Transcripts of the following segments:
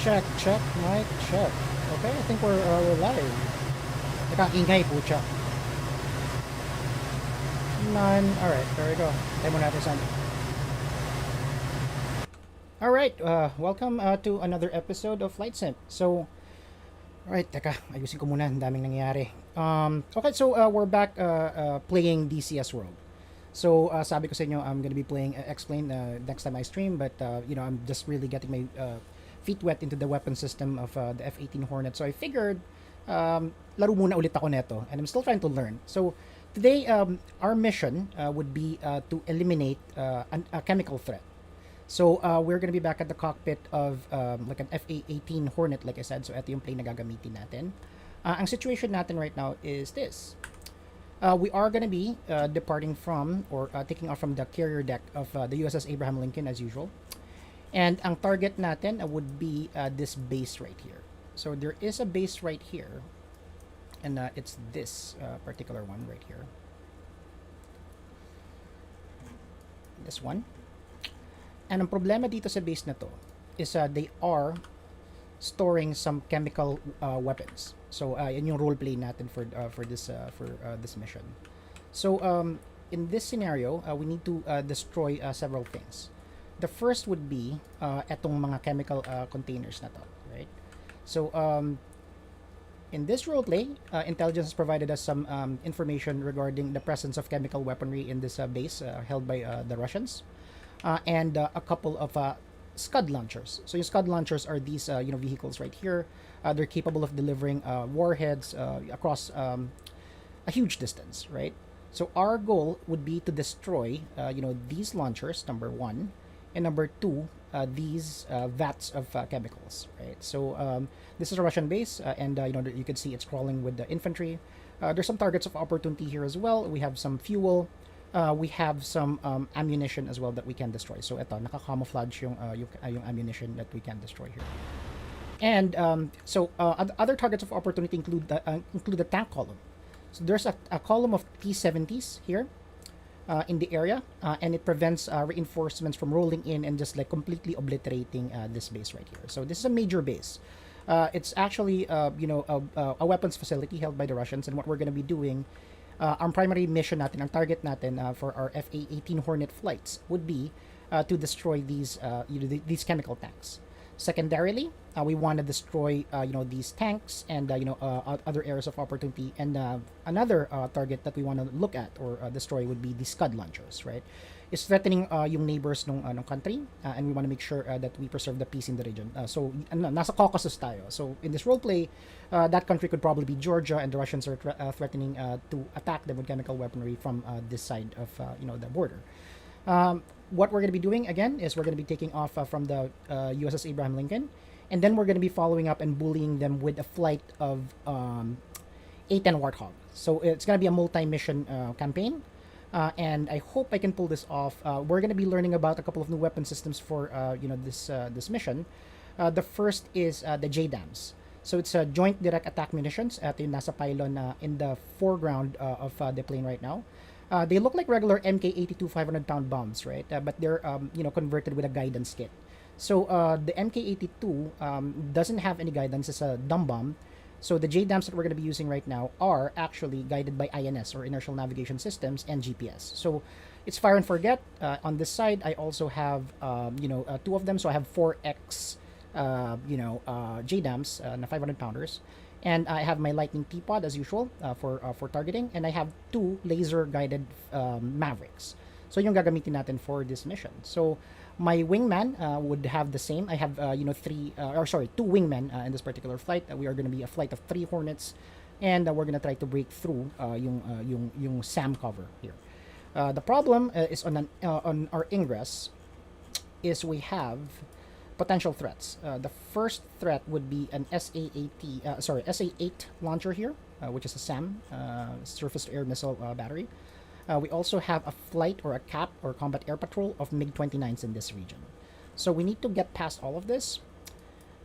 Check, check, mic, check. Okay, I think we're live. Nakaingay po siya. None. Alright, there we go. Tayo muna natin saan. Alright, welcome to another episode of Flight Sim. So, alright, teka, ayusin ko muna. Ang daming nangyayari. Okay, so we're back playing DCS World. So, sabi ko sa inyo, I'm gonna be playing X-Plane next time I stream, but, I'm just really getting my feet wet into the weapon system of the F-18 Hornet. So, I figured, laro muna ulit ako neto, and I'm still trying to learn. So, today, our mission would be to eliminate a chemical threat. So, we're gonna be back at the cockpit of like an F-18 Hornet, like I said. So, ito yung plane na gagamitin natin. Ang situation natin right now is this. We are going to be departing from or taking off from the carrier deck of the USS Abraham Lincoln as usual. And ang target natin would be this base right here. So there is a base right here. And it's this particular one right here. This one. And ang problema dito sa base na to is they are storing some chemical weapons. So yan yung role play natin for this mission. So in this scenario, we need to destroy several things. The first would be etong mga chemical containers na to, right? So in this role play, intelligence has provided us some information regarding the presence of chemical weaponry in this base held by the Russians, and a couple of Scud launchers. So yung Scud launchers are these vehicles right here. They're capable of delivering warheads across a huge distance, right? So our goal would be to destroy these launchers, number one, and number two, these vats of chemicals, right? So this is a Russian base, and you can see it's crawling with the infantry. There's some targets of opportunity here as well. We have some fuel. We have some ammunition as well that we can destroy. So ito, naka-camouflage yung ammunition that we can destroy here. And other targets of opportunity include the tank column. So there's a column of T-70s here in the area, and it prevents reinforcements from rolling in and just like completely obliterating this base right here. So this is a major base. It's actually a weapons facility held by the Russians, and what we're going to be doing. Our primary mission natin, ang target natin for our F-18 Hornet flights would be to destroy these chemical tanks. Secondarily, we want to destroy these tanks and other areas of opportunity. And another target that we want to look at or destroy would be the Scud launchers, right? It's threatening yung neighbors ng country, and we want to make sure that we preserve the peace in the region. So nasa Caucasus tayo. So in this role play, that country could probably be Georgia, and the Russians are threatening to attack them with chemical weaponry from this side of the border. What we're going to be doing again is we're going to be taking off from the USS Abraham Lincoln, and then we're going to be following up and bullying them with a flight of A-10 Warthog. So it's going to be a multi-mission campaign. And I hope I can pull this off. We're going to be learning about a couple of new weapon systems for this mission. The first is the JDAMs. So it's Joint Direct Attack Munitions. Ito yung nasa pylon in the foreground of the plane right now. They look like regular MK-82 500-pound bombs, right? But they're converted with a guidance kit. So the MK-82 doesn't have any guidance. It's a dumb bomb. So the JDAMs that we're going to be using right now are actually guided by INS or inertial navigation systems and GPS. So it's fire and forget. On this side, I also have two of them. So I have 4X JDAMs na 500 pounders, and I have my Lightning T-Pod as usual for targeting, and I have two laser guided Mavericks. So yung gagamitin natin for this mission. So my wingman would have the same. I have two wingmen in this particular flight. We are going to be a flight of 3 Hornets, and we're going to try to break through yung SAM cover here. The problem is on our ingress is we have potential threats. The first threat would be an SA-8 launcher here, which is a SAM, surface-to-air missile battery. We also have a flight or a CAP or combat air patrol of MiG-29s in this region. So we need to get past all of this,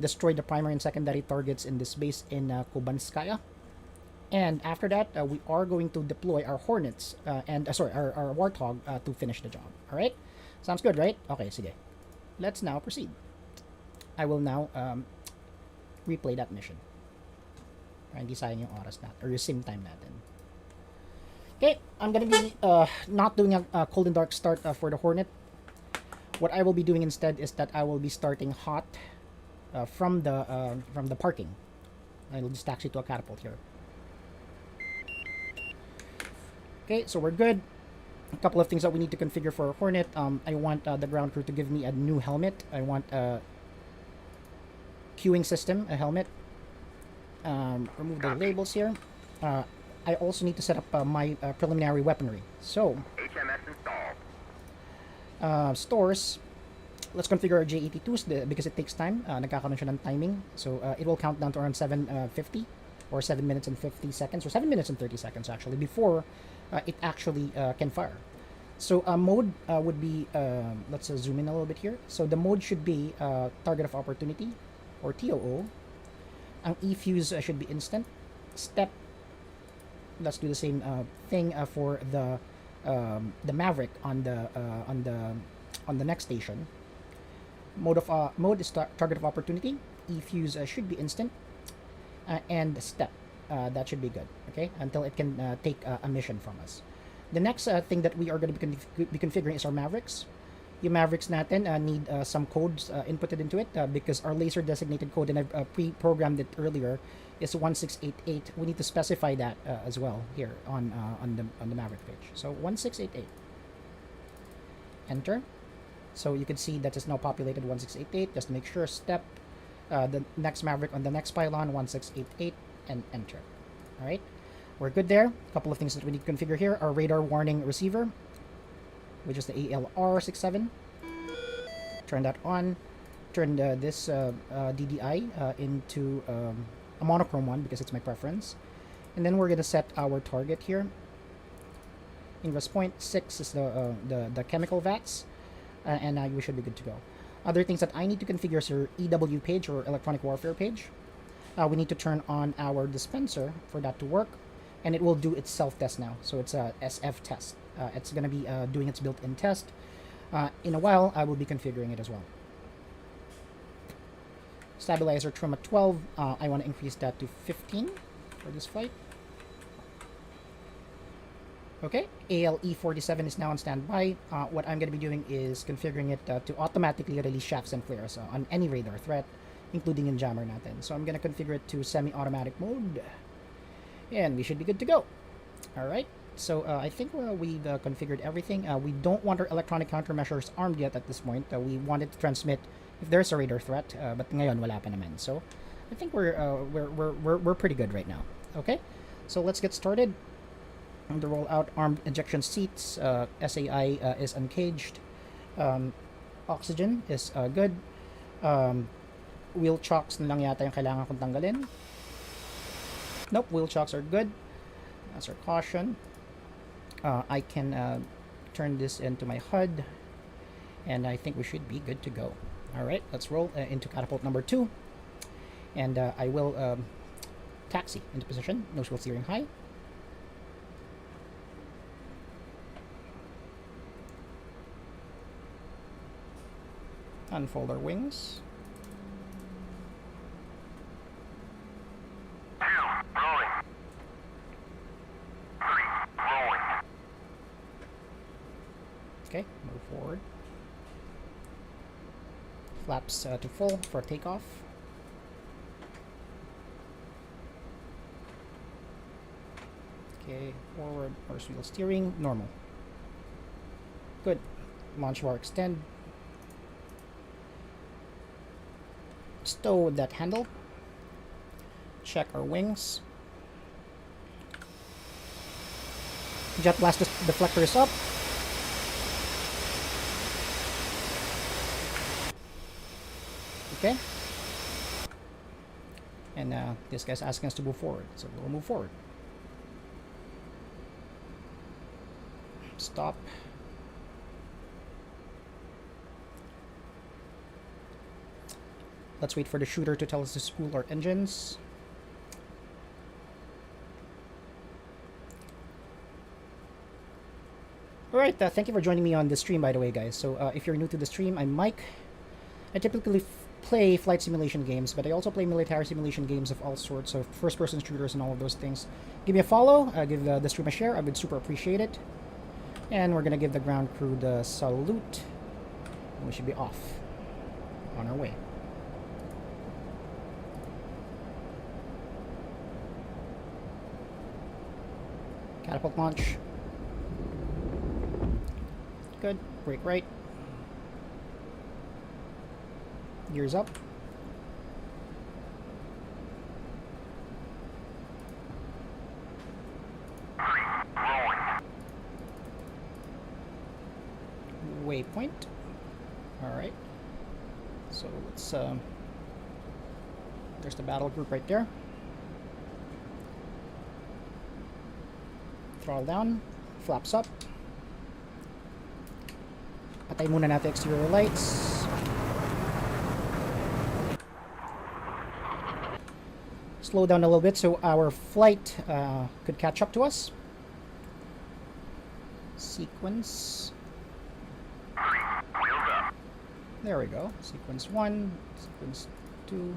destroy the primary and secondary targets in this base in Kubanskaya, and after that we are going to deploy our Hornets our Warthog to finish the job. All right, sounds good, right? Okay, sige. Let's now proceed. I will now replay that mission. Para hindi sayang yung oras natin, or yung sim time natin. Okay, I'm gonna be not doing a cold and dark start for the Hornet. What I will be doing instead is that I will be starting hot from the parking. I'll just taxi to a catapult here. Okay, so we're good. A couple of things that we need to configure for Hornet. I want the ground crew to give me a new helmet. I want a queuing system, a helmet. Remove the labels here. I also need to set up my preliminary weaponry. So, HMS installed. Stores. Let's configure our J82s because it takes time. Nagkakaroon siya ng timing. So, it will count down to around 7:50 or 7 minutes and 50 seconds, or 7 minutes and 30 seconds actually, before it actually can fire. So, mode would be, let's zoom in a little bit here. So, the mode should be target of opportunity, or TOO. Ang E-fuse should be instant. Step, let's do the same thing for the Maverick on the next station. Mode is target of opportunity. E-fuse should be instant, and step, that should be good. Okay, until it can take a mission from us. The next thing that we are going to be configuring is our Mavericks. Yung Mavericks natin need some codes inputted into it because our laser designated code, and I've pre-programmed it earlier, is 1688. We need to specify that as well here on the Maverick page. So 1688. Enter. So you can see that is now populated 1688. Just make sure step the next Maverick on the next pylon 1688 and enter. All right, we're good there. A couple of things that we need to configure here: our radar warning receiver, which is the ALR67. Turn that on. Turn this DDI into a monochrome one because it's my preference. And then we're gonna set our target here. Ingress point 6 is the chemical vats, and we should be good to go. Other things that I need to configure is your EW page, or electronic warfare page. We need to turn on our dispenser for that to work, and it will do its self-test now. So it's a SF test. It's going to be doing its built-in test. In a while, I will be configuring it as well. Stabilizer trim at 12. I want to increase that to 15 for this flight. Okay, ALE47 is now on standby. What I'm going to be doing is configuring it to automatically release shafts and flares on any radar threat, including in jammer natin. So I'm going to configure it to semi-automatic mode, and we should be good to go. Alright, so I think we've configured everything. We don't want our electronic countermeasures armed yet at this point. We wanted to transmit if there's a radar threat, but ngayon wala pa naman. So I think we're pretty good right now. Okay, so let's get started. On the rollout, armed ejection seats, SAI is uncaged, oxygen is good, wheel chocks na lang yata yung kailangan kong tanggalin. Nope, wheel chocks are good. That's our caution. I can turn this into my HUD, and I think we should be good to go. Alright, let's roll into catapult number 2, and I will taxi into position, nose wheel steering high. Unfold our wings. Okay, move forward. Flaps to full for takeoff. Okay, forward, first wheel steering, normal. Good. Launch bar extend. Stow that handle. Check our wings. Jet blast deflector is up. Okay. And this guy's asking us to move forward, so we'll move forward. Stop. Let's wait for the shooter to tell us to spool our engines. Alright, thank you for joining me on the stream, by the way, guys. So if you're new to the stream, I'm Mike. I typically play flight simulation games, but I also play military simulation games of all sorts of first-person shooters and all of those things. Give me a follow, give the stream a share. I would super appreciate it. And we're gonna give the ground crew the salute. We should be off on our way. Catapult launch. Good. Brake right. Gears up. Waypoint. Alright. So let's there's the battle group right there. Throttle down, flaps up. Patay muna natin exterior lights. Slow down a little bit so our flight could catch up to us. Sequence. There we go. Sequence 1, sequence 2.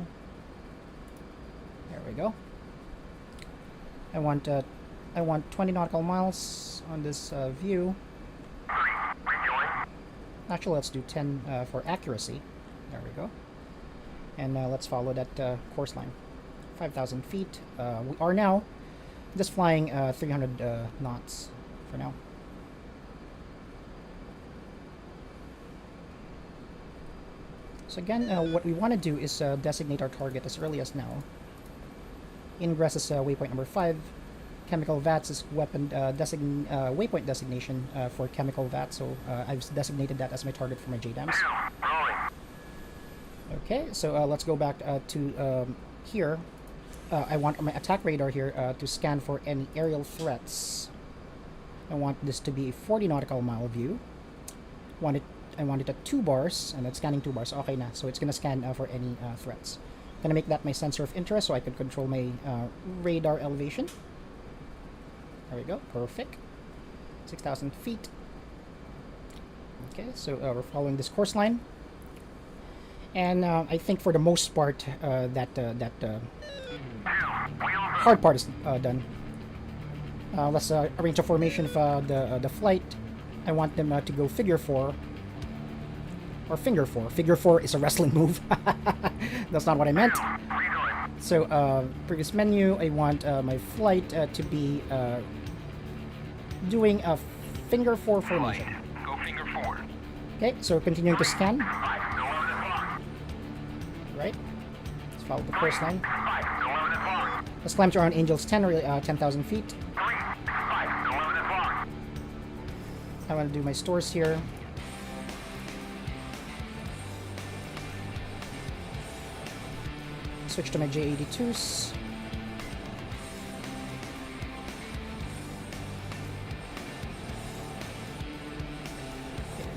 There we go. I want 20 nautical miles on this view. Actually, let's do 10 for accuracy. There we go. And let's follow that course line. 5,000 feet. We are now just flying 300 knots for now. So again, what we want to do is designate our target as early as now. Ingress is waypoint number 5. Chemical vats is weapon waypoint designation for chemical vats, so I've designated that as my target for my JDAMs. Okay, so let's go back to here. I want my attack radar here to scan for any aerial threats. I want this to be a 40 nautical mile view. I want it at 2 bars, and it's scanning 2 bars. Okay na, so it's gonna scan for any threats. Gonna make that my sensor of interest so I can control my radar elevation. There we go, perfect. 6,000 feet. Okay, so we're following this course line. And I think for the most part, that hard part is done. Let's arrange a formation of the flight. I want them to go figure 4. Or finger 4. Figure 4 is a wrestling move. That's not what I meant. So, previous menu, I want my flight to be doing a finger 4 formation. Go finger 4. Okay, so continuing to scan. Right. Let's follow the course line. Let's climb to around Angels 10 or 10,000 feet. I want to do my stores here. Switch to my J82s.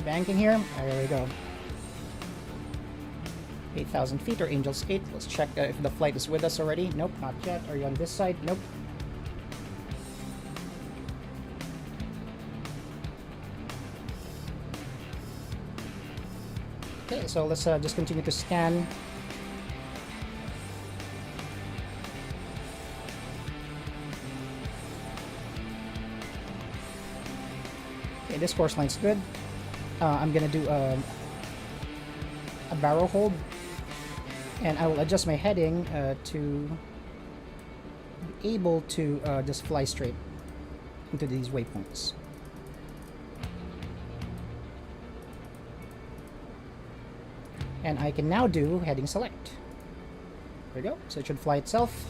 Banking here. There we go. 8,000 feet or Angels 8. Let's check if the flight is with us already. Nope, not yet. Are you on this side? Nope. Okay, so let's just continue to scan. Okay, this course line's good. I'm gonna do a barrel hold, and I will adjust my heading to be able to just fly straight into these waypoints. And I can now do heading select. There we go. So it should fly itself.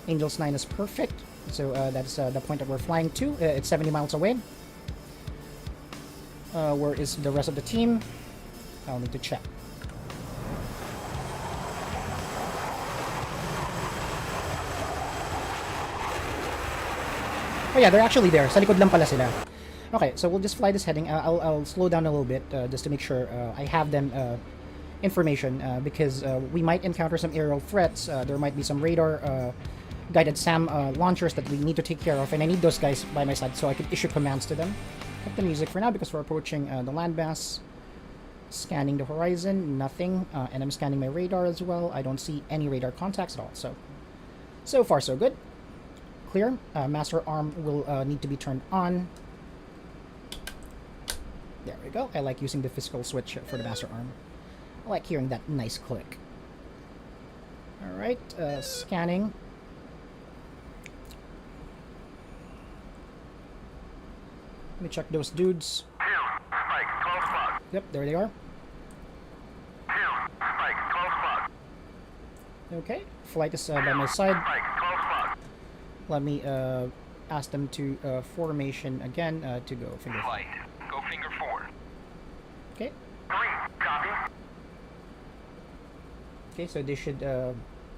Angels 9 is perfect. So that's the point that we're flying to. It's 70 miles away. Where is the rest of the team? I'll need to check. Oh yeah, they're actually there. Sa likod lang pala sila. Okay, so we'll just fly this heading. I'll slow down a little bit just to make sure I have them information because we might encounter some aerial threats. There might be some radar guided SAM launchers that we need to take care of, and I need those guys by my side so I can issue commands to them. Cut the music for now because we're approaching the landmass. Scanning the horizon, nothing. And I'm scanning my radar as well. I don't see any radar contacts at all. So far so good. Clear. Master arm will need to be turned on. There we go. I like using the physical switch for the master arm. I like hearing that nice click. Alright, scanning. Let me check those dudes. Yep, there they are. Okay, flight is by my side. Let me ask them to formation again to go finger 4. Go finger 4. Okay. 3, copy. Okay, so they should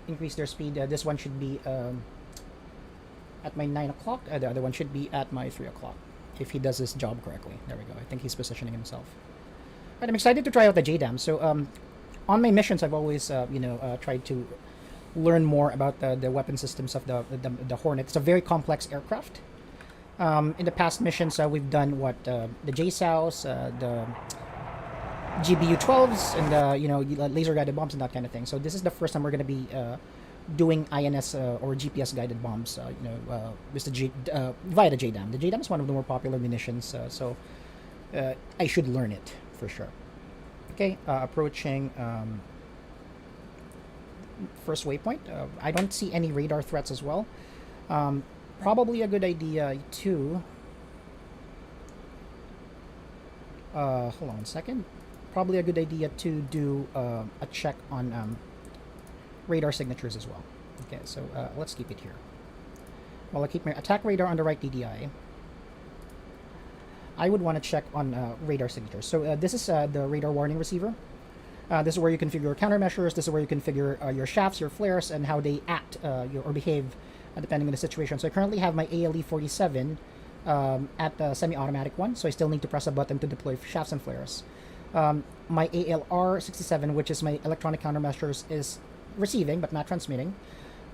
increase their speed. This one should be at my 9 o'clock. The other one should be at my 3 o'clock. If he does his job correctly. There we go. I think he's positioning himself. Alright, I'm excited to try out the JDAMs. So on my missions, I've always tried to learn more about the weapon systems of the Hornet. It's a very complex aircraft. In the past missions, we've done the JSOWs, the GBU-12s, and the laser guided bombs and that kind of thing. So this is the first time we're going to be doing INS or GPS guided bombs. Via the JDAM. The JDAM is one of the more popular munitions, so I should learn it for sure. Okay, approaching first waypoint. I don't see any radar threats as well. Probably a good idea to hold on a second. Probably a good idea to do a check on radar signatures as well. Okay, so let's keep it here. Well, I keep my attack radar on the right DDI. I would want to check on radar signatures. So this is the radar warning receiver. This is where you configure your countermeasures. This is where you configure your shafts, your flares, and how they act or behave depending on the situation. So I currently have my ALE-47 at the semi-automatic one, so I still need to press a button to deploy shafts and flares. My ALR-67, which is my electronic countermeasures, is receiving but not transmitting.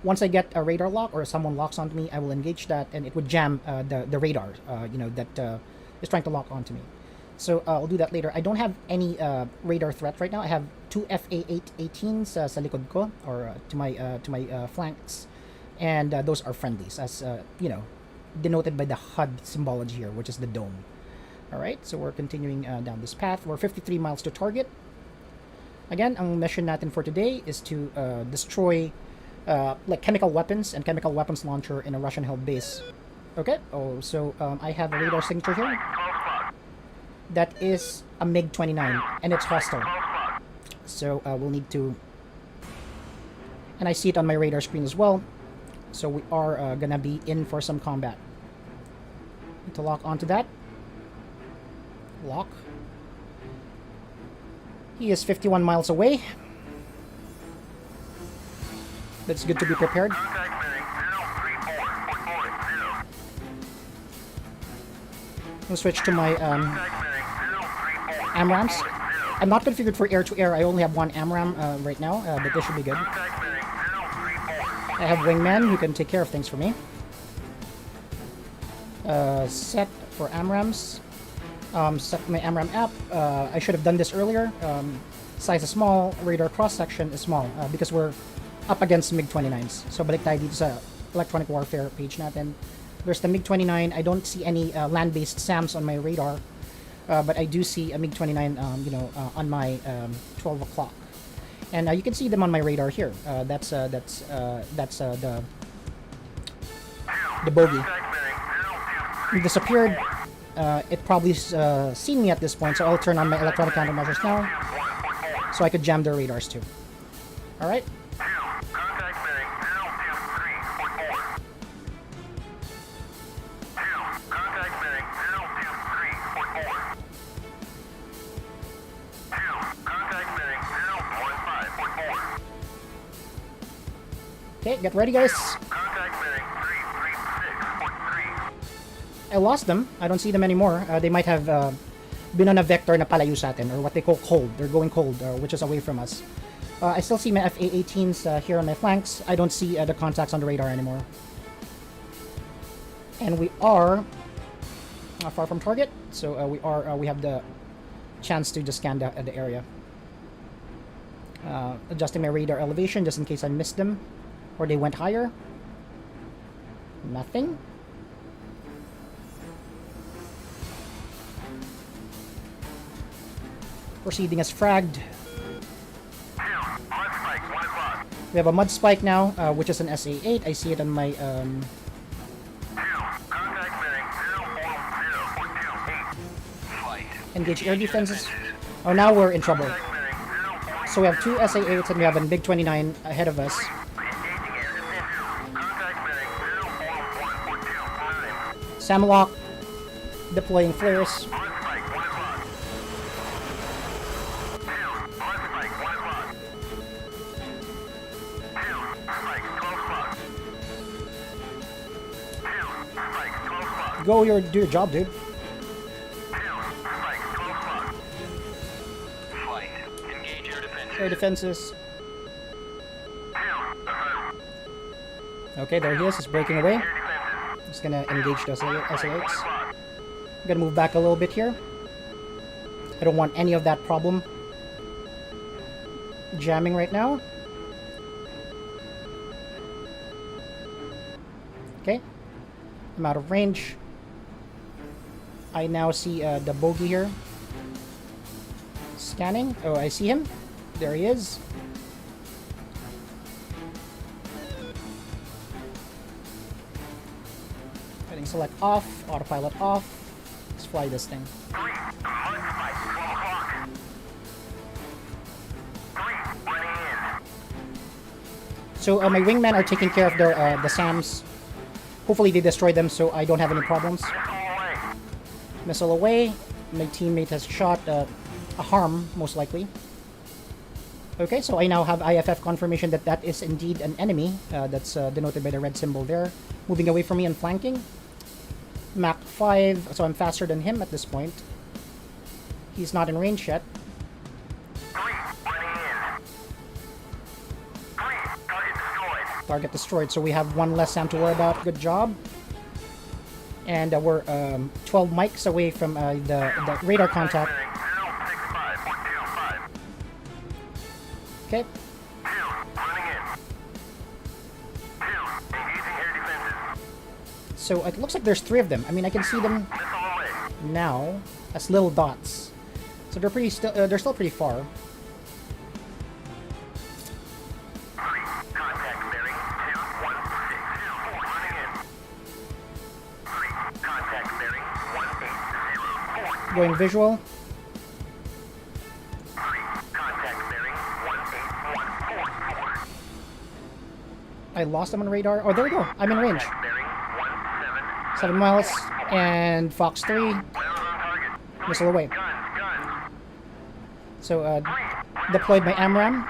Once I get a radar lock or someone locks onto me, I will engage that, and it would jam the radar, that is trying to lock onto me. So I'll do that later. I don't have any radar threat right now. I have 2 FA-818s sa likod ko, or to my flanks, and those are friendlies, as denoted by the HUD symbology here, which is the dome. All right, so we're continuing down this path. We're 53 miles to target. Again, ang mission natin for today is to destroy chemical weapons and chemical weapons launcher in a Russian-held base. Okay. Oh, so I have a radar signature here. That is a MiG-29, and it's hostile. So we'll need to... And I see it on my radar screen as well. So we are gonna be in for some combat. Need to lock onto that. Lock. He is 51 miles away. That's good to be prepared. I'll switch to my AMRAMs. I'm not configured for air-to-air. I only have one AMRAM right now, but this should be good. I have wingman who can take care of things for me. Set for AMRAMs. Set my AMRAM app. I should have done this earlier. Size is small, radar cross-section is small because we're up against MiG-29s. So balik tayo dito sa electronic warfare page natin. There's the MiG-29. I don't see any land-based SAMs on my radar, but I do see a MiG-29 on my 12 o'clock. And you can see them on my radar here. That's the bogey. He disappeared. It probably seen me at this point, so I'll turn on my electronic countermeasures now, so I could jam their radars too. All right. Okay, get ready, guys. I lost them. I don't see them anymore. They might have been on a vector na palayo sa atin, or what they call cold. They're going cold, which is away from us. I still see my FA-18s here on my flanks. I don't see the contacts on the radar anymore. And we are far from target, so we have the chance to just scan the area. Adjusting my radar elevation just in case I missed them or they went higher. Nothing. Proceeding as fragged. We have a mud spike now, which is an SA-8. I see it on my engage air defenses. Oh, now we're in trouble. So we have two SA-8s and we have a big 29 ahead of us. Samlock deploying flares. Go, do your job, dude. Air defenses. Okay, there he is. He's breaking away. He's gonna engage the SA-8s. I'm gonna move back a little bit here. I don't want any of that problem jamming right now. Okay. I'm out of range. I now see the bogey here. Scanning. Oh, I see him. There he is. Heading select off. Autopilot off. Let's fly this thing. So my wingmen are taking care of the SAMs. Hopefully they destroy them so I don't have any problems. Missile away. My teammate has shot a harm, most likely. Okay, so I now have IFF confirmation that that is indeed an enemy. That's denoted by the red symbol there. Moving away from me and flanking. Mach 5, so I'm faster than him at this point. He's not in range yet. Target destroyed, so we have one less SAM to worry about. Good job. And we're 12 mics away from the radar contact. Okay. So it looks like there's 3 of them. I mean, I can see them now as little dots. So they're still pretty far. Going visual. I lost them on radar. Oh, there we go. I'm in range. 7 miles. And Fox 3. Missile away. So, deployed my AMRAM.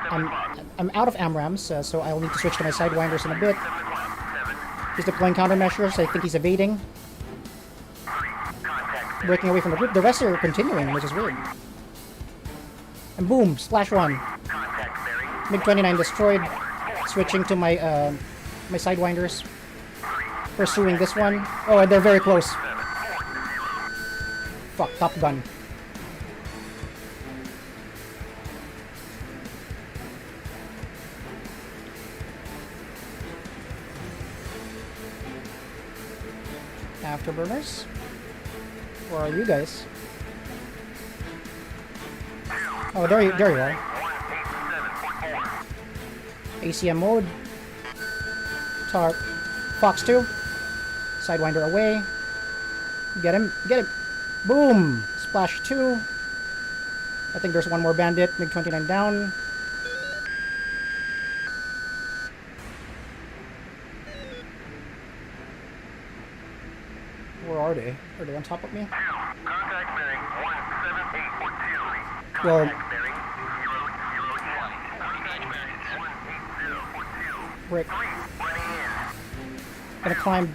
I'm out of AMRAMs, so I'll need to switch to my Sidewinders in a bit. He's deploying countermeasures. I think he's evading. Breaking away from the group. The rest are continuing, which is weird. And boom! Splash 1. MiG-29 destroyed. Switching to my my Sidewinders. Pursuing this one. Oh, and they're very close. Fuck, Top Gun. Afterburners? Where are you guys? Oh, there you are. ACM mode. Fox 2. Sidewinder away. Get him. Get him. Boom! Splash 2. I think there's one more bandit. MiG-29 down. Where are they? Are they on top of me? Well, brick. Gonna climb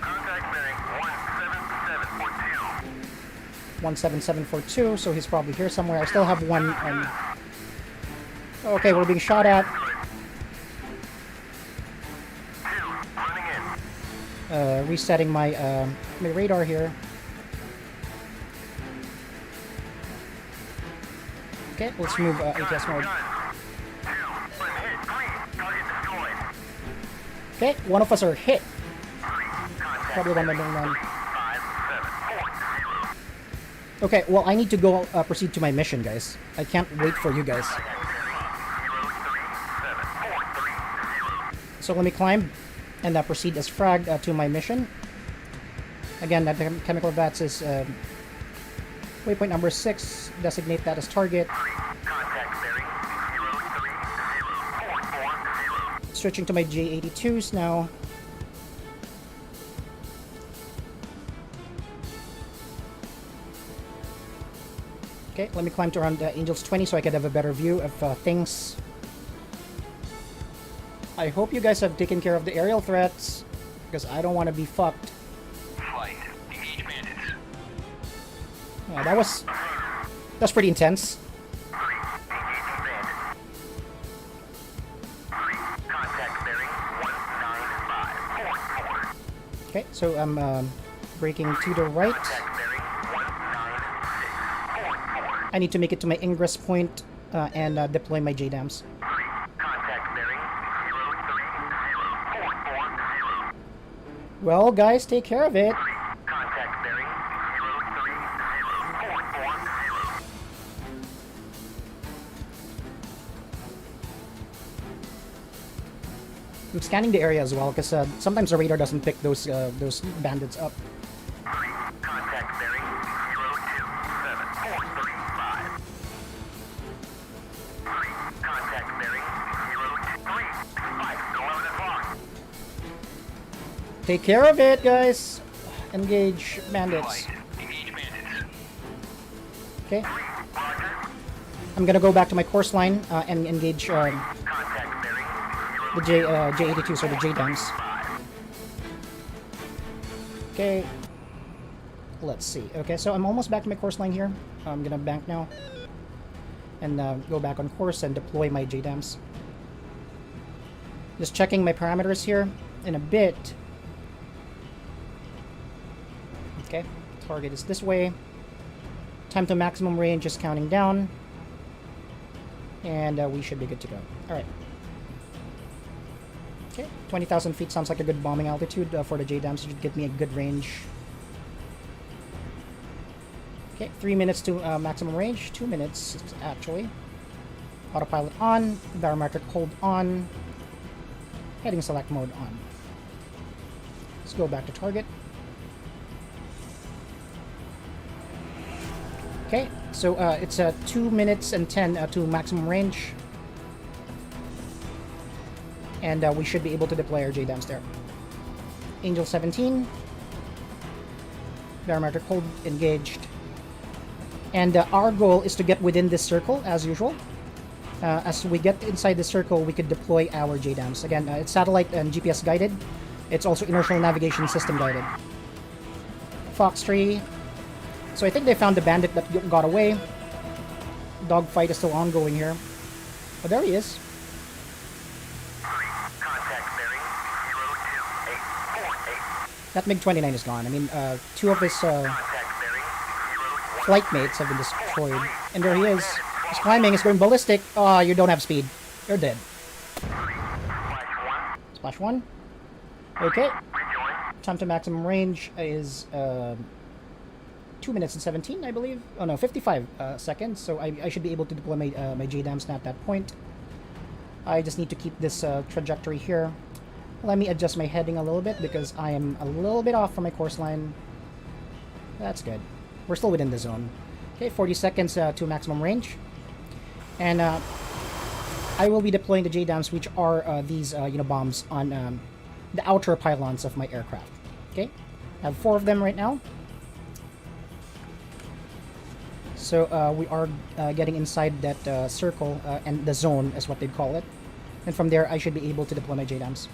17742, so he's probably here somewhere. I still have one. Okay, we're being shot at. Resetting my my radar here. Okay, let's move ATS mode. Okay, one of us are hit. Probably one run. Okay, well, I need to go proceed to my mission, guys. I can't wait for you guys. So let me climb and proceed as frag to my mission. Again, the chemical vats is waypoint number 6. Designate that as target. Switching to my J82s now. Okay, let me climb to around Angels 20 so I can have a better view of things. I hope you guys have taken care of the aerial threats, because I don't want to be fucked. Flight. Engage bandits. Yeah, that's pretty intense. Okay, so I'm braking to the right. I need to make it to my ingress point and deploy my JDAMs. Well, guys, take care of it. I'm scanning the area as well, because sometimes the radar doesn't pick those bandits up. Take care of it, guys. Engage bandits. Okay. I'm gonna go back to my course line and engage the J82s or the JDAMs. Okay. Let's see. Okay, so I'm almost back to my course line here. I'm gonna bank now and go back on course and deploy my JDAMs. Just checking my parameters here in a bit. Okay, target is this way. Time to maximum range is counting down. And we should be good to go. Alright. Okay, 20,000 feet sounds like a good bombing altitude for the JDAMs. It should get me a good range. Okay, 3 minutes to maximum range. 2 minutes, actually. Autopilot on. Barometric hold on. Heading select mode on. Let's go back to target. Okay, so it's 2 minutes and 10 to maximum range. And we should be able to deploy our JDAMs there. Angel 17. Barometric hold engaged. And our goal is to get within this circle, as usual. As we get inside the circle, we could deploy our JDAMs. Again, it's satellite and GPS guided. It's also inertial navigation system guided. Fox 3. So I think they found the bandit that got away. Dogfight is still ongoing here. Oh, there he is. That MiG-29 is gone. I mean, 2 of his flight mates have been destroyed. And there he is. He's climbing. He's going ballistic. Oh, you don't have speed. You're dead. Splash 1. Okay. Time to maximum range is 2 minutes and 17, I believe. Oh no, 55 seconds. So I should be able to deploy my my JDAMs at that point. I just need to keep this trajectory here. Let me adjust my heading a little bit because I am a little bit off from my course line. That's good. We're still within the zone. Okay, 40 seconds to maximum range. And I will be deploying the JDAMs, which are these bombs on the outer pylons of my aircraft. Okay, I have 4 of them right now. So we are getting inside that circle, and the zone is what they'd call it. And from there, I should be able to deploy my JDAMs.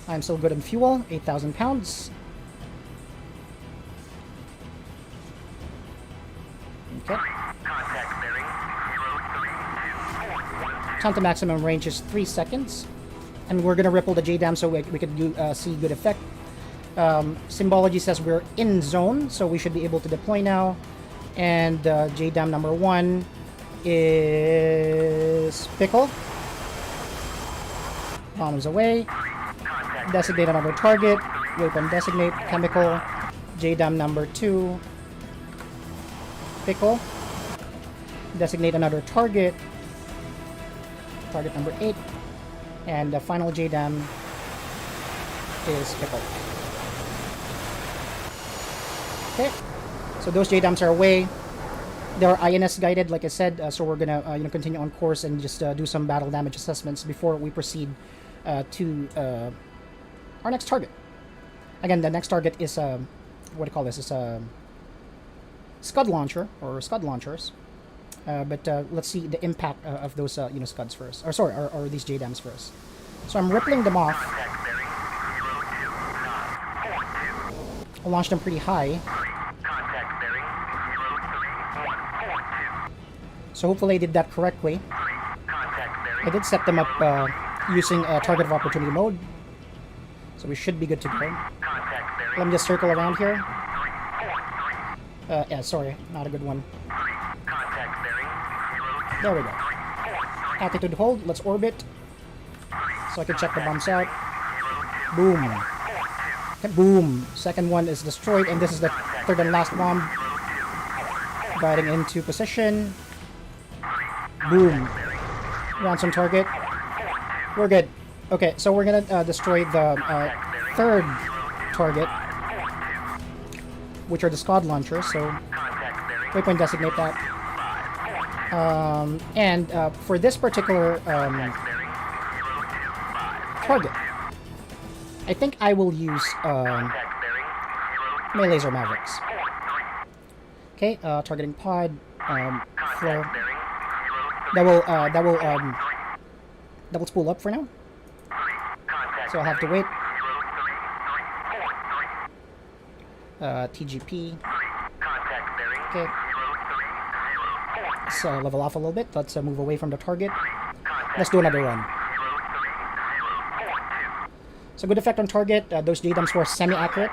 I'm still good on fuel, 8,000 pounds. Okay. Time to maximum range is 3 seconds. And we're going to ripple the JDAM so we can see good effect. Symbology says we're in zone, so we should be able to deploy now. And JDAM number 1 is Pickle. Bombs away. Designate another target. Weapon designate. Chemical. JDAM number 2. Pickle. Designate another target. Target number 8. And the final JDAM is Pickle. Okay. So those JDAMs are away. They are INS guided, like I said, so we're gonna continue on course and just do some battle damage assessments before we proceed to our next target. Again, the next target is what do you call this? It's a Scud launcher or Scud launchers. But let's see the impact of those Scuds first, or these JDAMs first. So I'm rippling them off. I'll launch them pretty high. So hopefully I did that correctly. I did set them up using target of opportunity mode. So we should be good to go. Let me just circle around here. Yeah, sorry, not a good one. There we go. Altitude hold, let's orbit. So I can check the bombs out. Boom. Okay, boom. Second one is destroyed, and this is the third and last bomb. Guiding into position. Boom. Ransom target. We're good. Okay, so we're gonna destroy the third target, which are the Scud launchers. So waypoint designate that. And for this particular target, I think I will use my laser mavericks. Okay, targeting pod, flare. That will spool up for now. So I'll have to wait. TGP. Okay. Let's level off a little bit. Let's move away from the target. Let's do another run. So good effect on target. Those JDAMs were semi-accurate.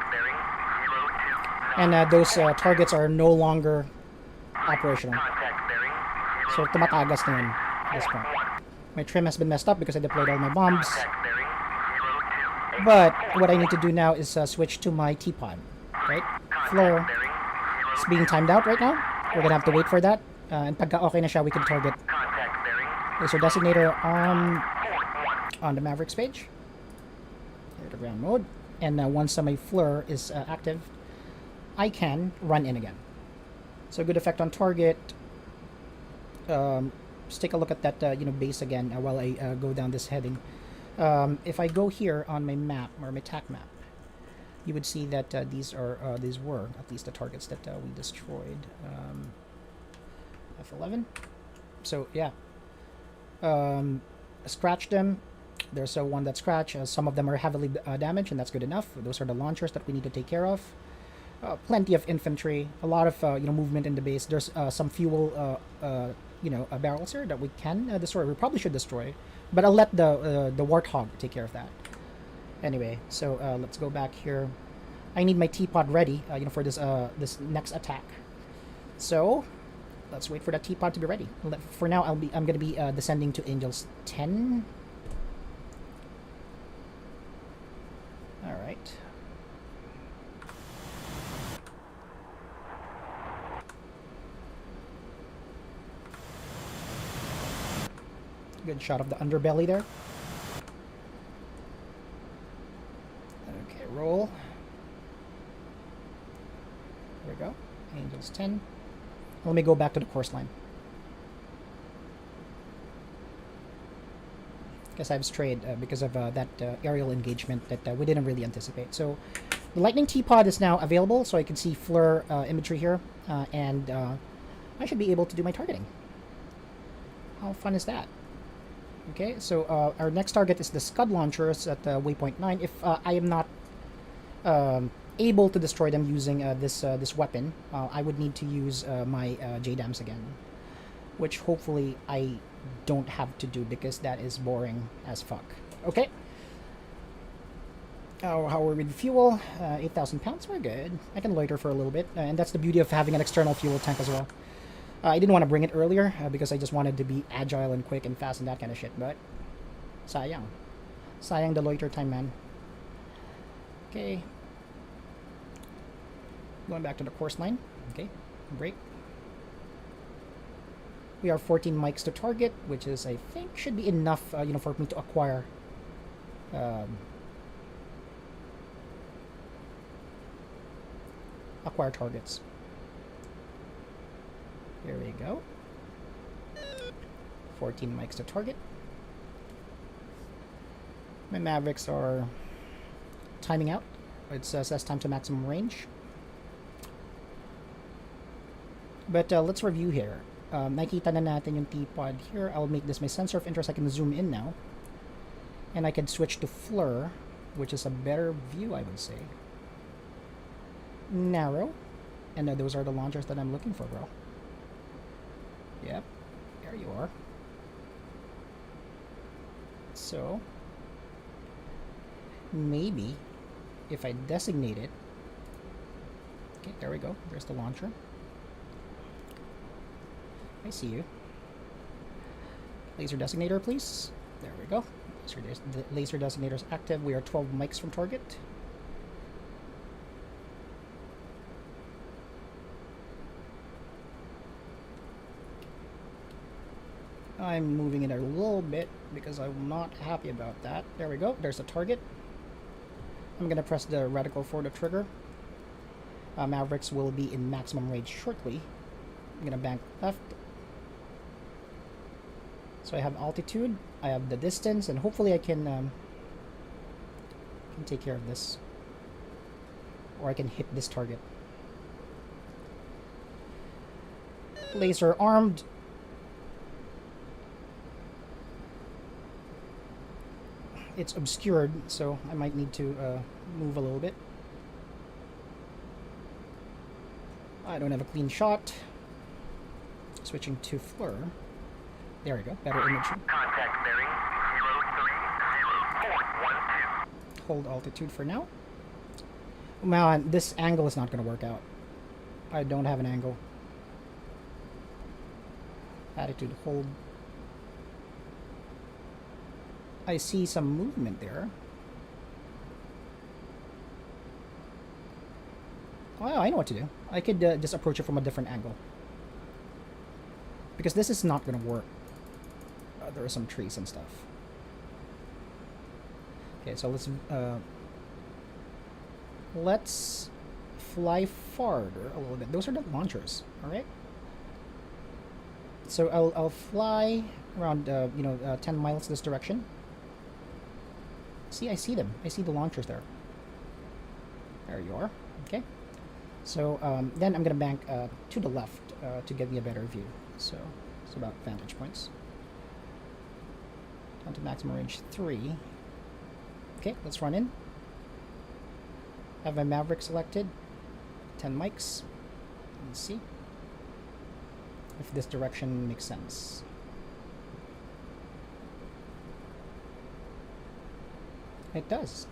And those targets are no longer operational. So tumatagas na yun at this point. My trim has been messed up because I deployed all my bombs. But what I need to do now is switch to my T-Pod. Right? Flare is being timed out right now. We're gonna have to wait for that. And pagka okay na siya, we can target. Laser designator on the Mavericks page. Hit the ground mode. And once my flare is active, I can run in again. So good effect on target. Let's take a look at that base again while I go down this heading. If I go here on my map or my TAC map, you would see that these were at least the targets that we destroyed. F11. So yeah, scratch them. There's one that scratched. Some of them are heavily damaged, and that's good enough. Those are the launchers that we need to take care of. Plenty of infantry, a lot of movement in the base. There's some fuel barrels here that we can destroy. We probably should destroy, but I'll let the Warthog take care of that. Anyway, so let's go back here. I need my T-Pod ready, for this next attack. So let's wait for that T-Pod to be ready. For now, I'm gonna be descending to Angels 10. All right. Good shot of the underbelly there. Okay, roll. There we go. Angels 10. Let me go back to the course line. Guess I've strayed because of that aerial engagement that we didn't really anticipate. So the Lightning T-Pod is now available, so I can see flare imagery here, and I should be able to do my targeting. How fun is that? Okay, so our next target is the Scud launchers at waypoint 9. If I am not able to destroy them using this weapon, I would need to use my JDAMs again, which hopefully I don't have to do because that is boring as fuck. Okay, Oh, how are we with fuel? 8,000 pounds, we're good. I can loiter for a little bit, and that's the beauty of having an external fuel tank as well. I didn't want to bring it earlier because I just wanted to be agile and quick and fast and that kind of shit, but sayang. Sayang the loiter time, man. Okay. Going back to the course line. Okay, break. We are 14 mics to target, which is, I think, should be enough, for me to acquire acquire targets. Here we go. 14 mics to target. My Mavericks are timing out. It says time to maximum range. But let's review here. Nakita na natin yung T-pod here. I'll make this my sensor of interest. I can zoom in now. And I can switch to FLIR, which is a better view, I would say. Narrow. And those are the launchers that I'm looking for, bro. Yep. There you are. So, maybe if I designate it. Okay, there we go. There's the launcher. I see you. Laser designator, please. There we go. Laser designator is active. We are 12 mics from target. I'm moving it a little bit because I'm not happy about that. There we go. There's a target. I'm going to press the reticle for the trigger. Mavericks will be in maximum range shortly. I'm going to bank left. So I have altitude, I have the distance, and hopefully I can take care of this. Or I can hit this target. Laser armed. It's obscured, so I might need to move a little bit. I don't have a clean shot. Switching to FLIR. There we go, better imaging. Contact bearing 030.12. Hold altitude for now. Man, this angle is not going to work out. I don't have an angle. Attitude hold. I see some movement there. Oh, I know what to do. I could just approach it from a different angle. Because this is not going to work. There are some trees and stuff. Okay, so let's fly farther a little bit. Those are the launchers, all right? So I'll fly around 10 miles this direction. See, I see them. I see the launchers there. There you are. Okay. So then I'm gonna bank to the left to get me a better view. So it's about vantage points. Down to maximum range 3. Okay, let's run in. Have my Maverick selected. 10 mics. Let's see if this direction makes sense. It does.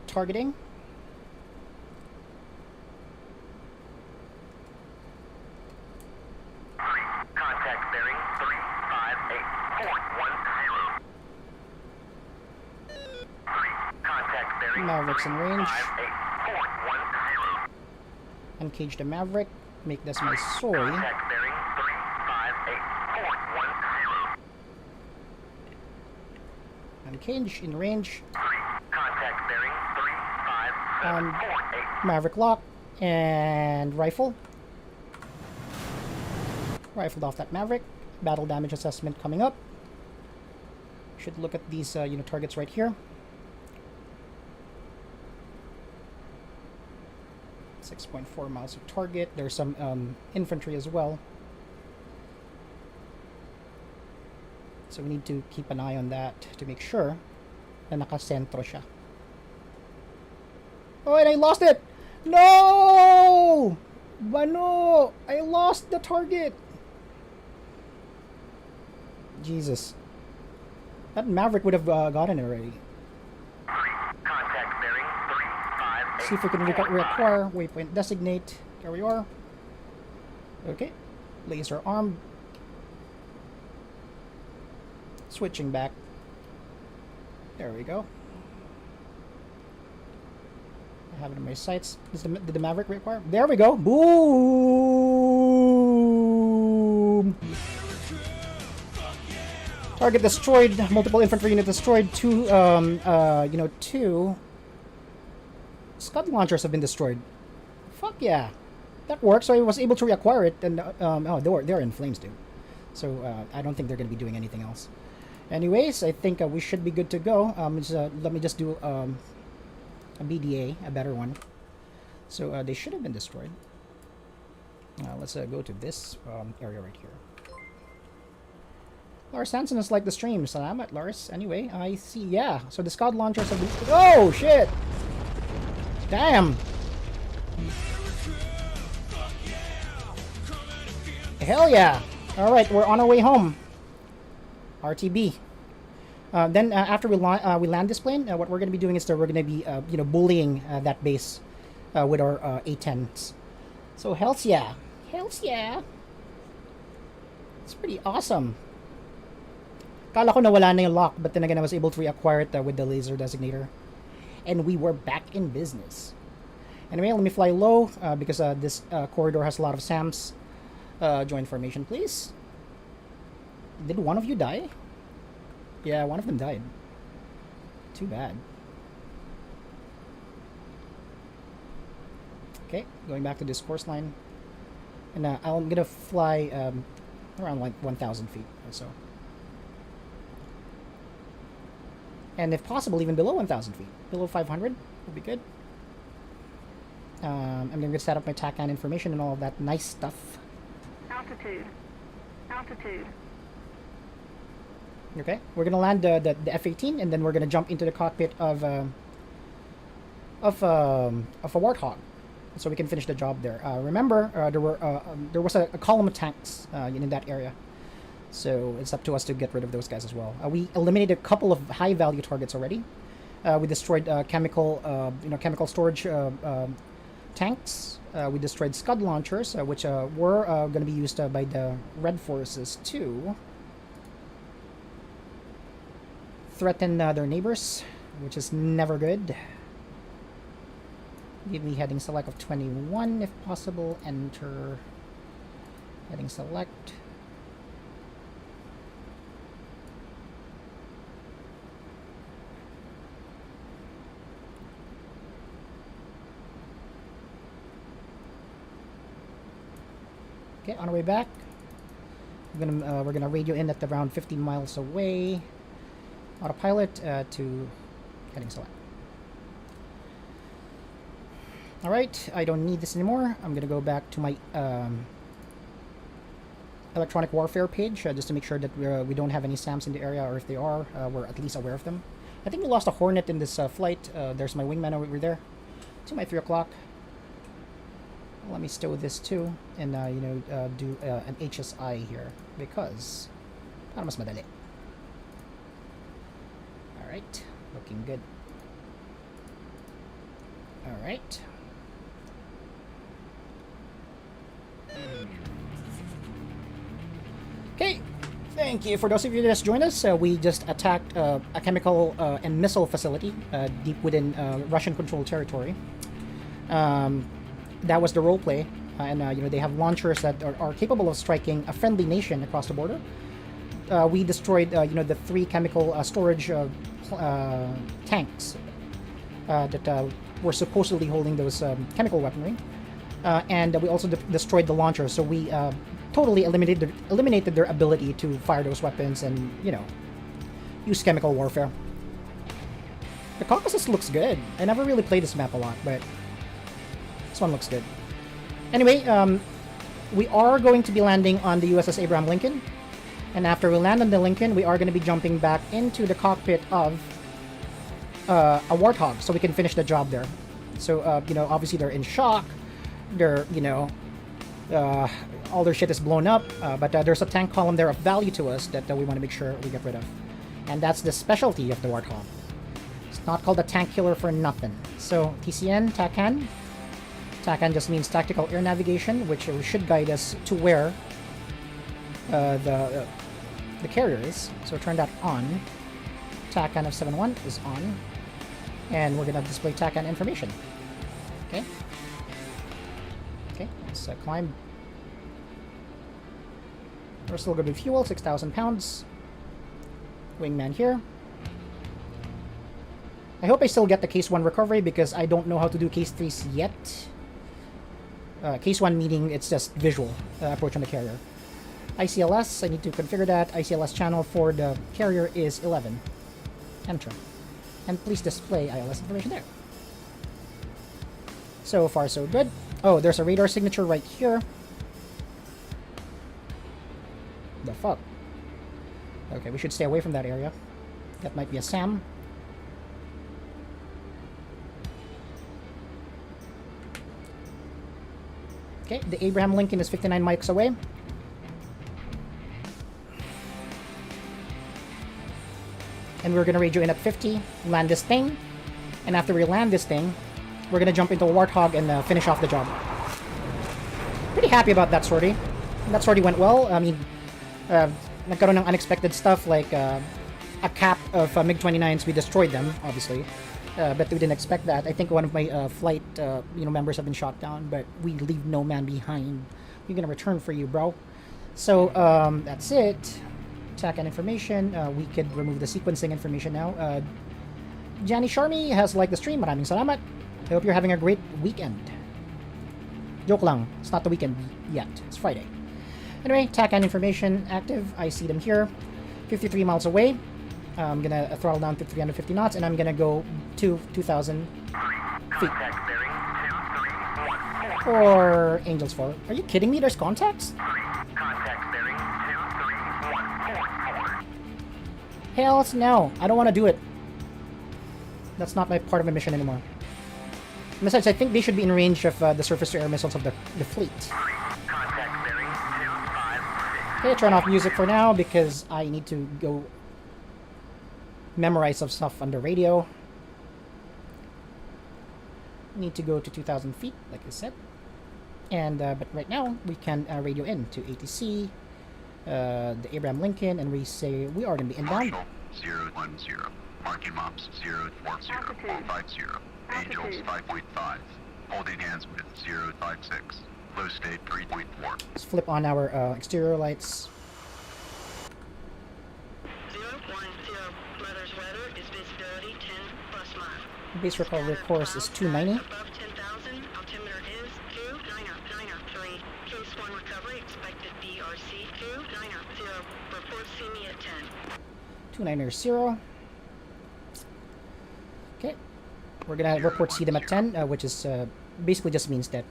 Targeting. Contact bearing 358.10. Contact bearing Mavericks in range. 58.10. Uncage the Maverick. Make this my soy. Contact bearing 358.10. Uncage in range. Contact bearing 357.8. Maverick lock and rifle. Rifled off that Maverick. Battle damage assessment coming up. Should look at these targets right here. 6.4 miles of target. There's some infantry as well. So we need to keep an eye on that to make sure na nakasentro siya. Oh, and I lost it! No! Bano! I lost the target! Jesus. That Maverick would have gotten it already. 3, contact bearing 358. See if we can reacquire. Waypoint designate. There we are. Okay. Laser arm. Switching back. There we go. I have it in my sights. Did the Maverick require? There we go. Boom! Target destroyed. Multiple infantry unit destroyed. Two Scud launchers have been destroyed. Fuck yeah. That worked, so I was able to reacquire it, and they're in flames, dude. So I don't think they're going to be doing anything else. Anyways, I think we should be good to go. Let me just do a BDA, a better one. So they should have been destroyed. Let's go to this area right here. Lars Hansen is like the stream. Salamat, Lars. Anyway, I see. Yeah, so the Scud launchers have been... Oh, shit! Damn! Hell yeah! Alright, we're on our way home. RTB. Then after we land this plane, what we're going to be doing is that we're going to be bullying that base with our A-10s. So hells yeah. Hells yeah! It's pretty awesome. Kala ko nawala na yung lock, but then again I was able to reacquire it with the laser designator. And we were back in business. Anyway, let me fly low because this corridor has a lot of SAMs. Join formation, please. Did one of you die? Yeah, one of them died. Too bad. Okay, going back to this course line. And I'm gonna fly around like 1,000 feet or so. And if possible, even below 1,000 feet. Below 500 would be good. I'm going to set up my TACAN information and all of that nice stuff. Altitude. Altitude. Okay, we're going to land the F-18, and then we're going to jump into the cockpit of a Warthog, so we can finish the job there. Remember, there was a column of tanks in that area. So it's up to us to get rid of those guys as well. We eliminated a couple of high-value targets already. We destroyed chemical storage tanks. We destroyed Scud launchers, which were going to be used by the Red Forces to threaten their neighbors, which is never good. Give me heading select of 21 if possible. Enter heading select. Okay, on our way back, we're gonna radio in at around 50 miles away. Autopilot to heading select. All right, I don't need this anymore. I'm gonna go back to my electronic warfare page just to make sure that we don't have any SAMs in the area, or if they are, we're at least aware of them. I think we lost a Hornet in this flight. There's my wingman over there. To my 3 o'clock. Let me stow this too, and do an HSI here because para mas madali. All right, looking good. All right. Okay, thank you. For those of you that just joined us, we just attacked a chemical and missile facility deep within Russian-controlled territory. That was the role play, and they have launchers that are capable of striking a friendly nation across the border. We destroyed the 3 chemical storage tanks that were supposedly holding those chemical weaponry, and we also destroyed the launchers. So we totally eliminated their ability to fire those weapons and use chemical warfare. The Caucasus looks good. I never really played this map a lot, but this one looks good. Anyway, we are going to be landing on the USS Abraham Lincoln. And after we land on the Lincoln, we are going to be jumping back into the cockpit of a Warthog so we can finish the job there. So, obviously they're in shock. They're, all their shit is blown up. But there's a tank column there of value to us that we want to make sure we get rid of. And that's the specialty of the Warthog. It's not called a tank killer for nothing. So, TCN, TACAN. TACAN just means Tactical Air Navigation, which should guide us to where the carrier is. So turn that on. TACAN of 71 is on. And we're going to display TACAN information. Okay. Okay, let's climb. We're still good with fuel, 6,000 pounds. Wingman here. I hope I still get the case 1 recovery because I don't know how to do case 3s yet. Case 1 meaning it's just visual approach on the carrier. ICLS, I need to configure that. ICLS channel for the carrier is 11. Enter. And please display ILS information there. So far, so good. Oh, there's a radar signature right here. The fuck? Okay, we should stay away from that area. That might be a SAM. Okay, the Abraham Lincoln is 59 miles away. And we're gonna radio in at 50, land this thing, and after we land this thing, we're gonna jump into a Warthog and finish off the job. Pretty happy about that sortie. That sortie went well. I mean, nagkaroon ng unexpected stuff like a cap of MiG-29s. We destroyed them, obviously, but we didn't expect that. I think one of my flight members have been shot down, but we leave no man behind. We're gonna return for you, bro. So that's it. TACAN information. We could remove the sequencing information now. Jani Sharmi has liked the stream. Maraming salamat. I hope you're having a great weekend. Joke lang. It's not the weekend yet. It's Friday. Anyway, TACAN information active. I see them here. 53 miles away. I'm gonna throttle down to 350 knots, and I'm gonna go to 2,000 feet. Or Angels 4. Are you kidding me? There's contacts? Contact bearing 23144. Hells no. I don't want to do it. That's not my part of my mission anymore. Besides, I think they should be in range of the surface-to-air missiles of the fleet. Contact bearing 256. Okay, turn off music for now because I need to go memorize some stuff on the radio. Need to go to 2,000 feet, like I said. And but right now we can radio in to ATC, the Abraham Lincoln, and we say we are going to be inbound. Marshall 010, marking mops 040, 150, Angels 5.5, holding hands with 056, low state 3.4. Let's flip on our exterior lights. 010, Mother's weather is visibility 10 plus mile. Base recovery course is 290. Above 10,000, altimeter is 2993. Case 1 recovery, expected BRC 290. Report see me at 10. 290. Okay. We're going to report see them at 10, which is basically just means that,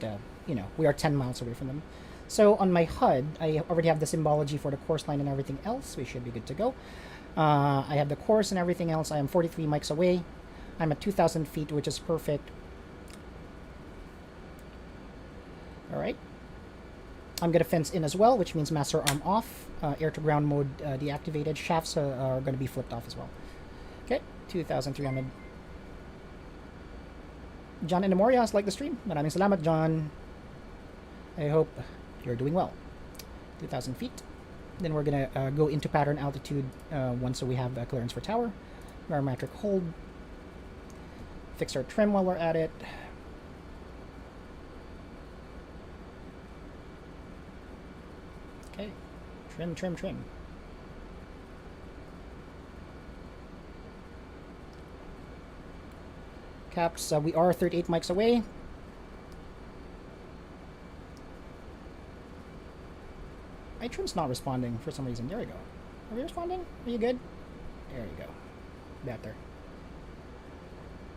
we are 10 miles away from them. So on my HUD, I already have the symbology for the course line and everything else. We should be good to go. I have the course and everything else. I am 43 mics away. I'm at 2,000 feet, which is perfect. Alright. I'm going to fence in as well, which means master arm off. Air-to-ground mode deactivated. Shafts are going to be flipped off as well. Okay, 2,300. John and Amorias like the stream. Maraming salamat, John. I hope you're doing well. 2,000 feet. Then we're going to go into pattern altitude once we have clearance for tower. Barometric hold. Fix our trim while we're at it. Okay. Trim. Caps, we are 38 mics away. My trim's not responding for some reason. There we go. Are we responding? Are you good? There you go. Better.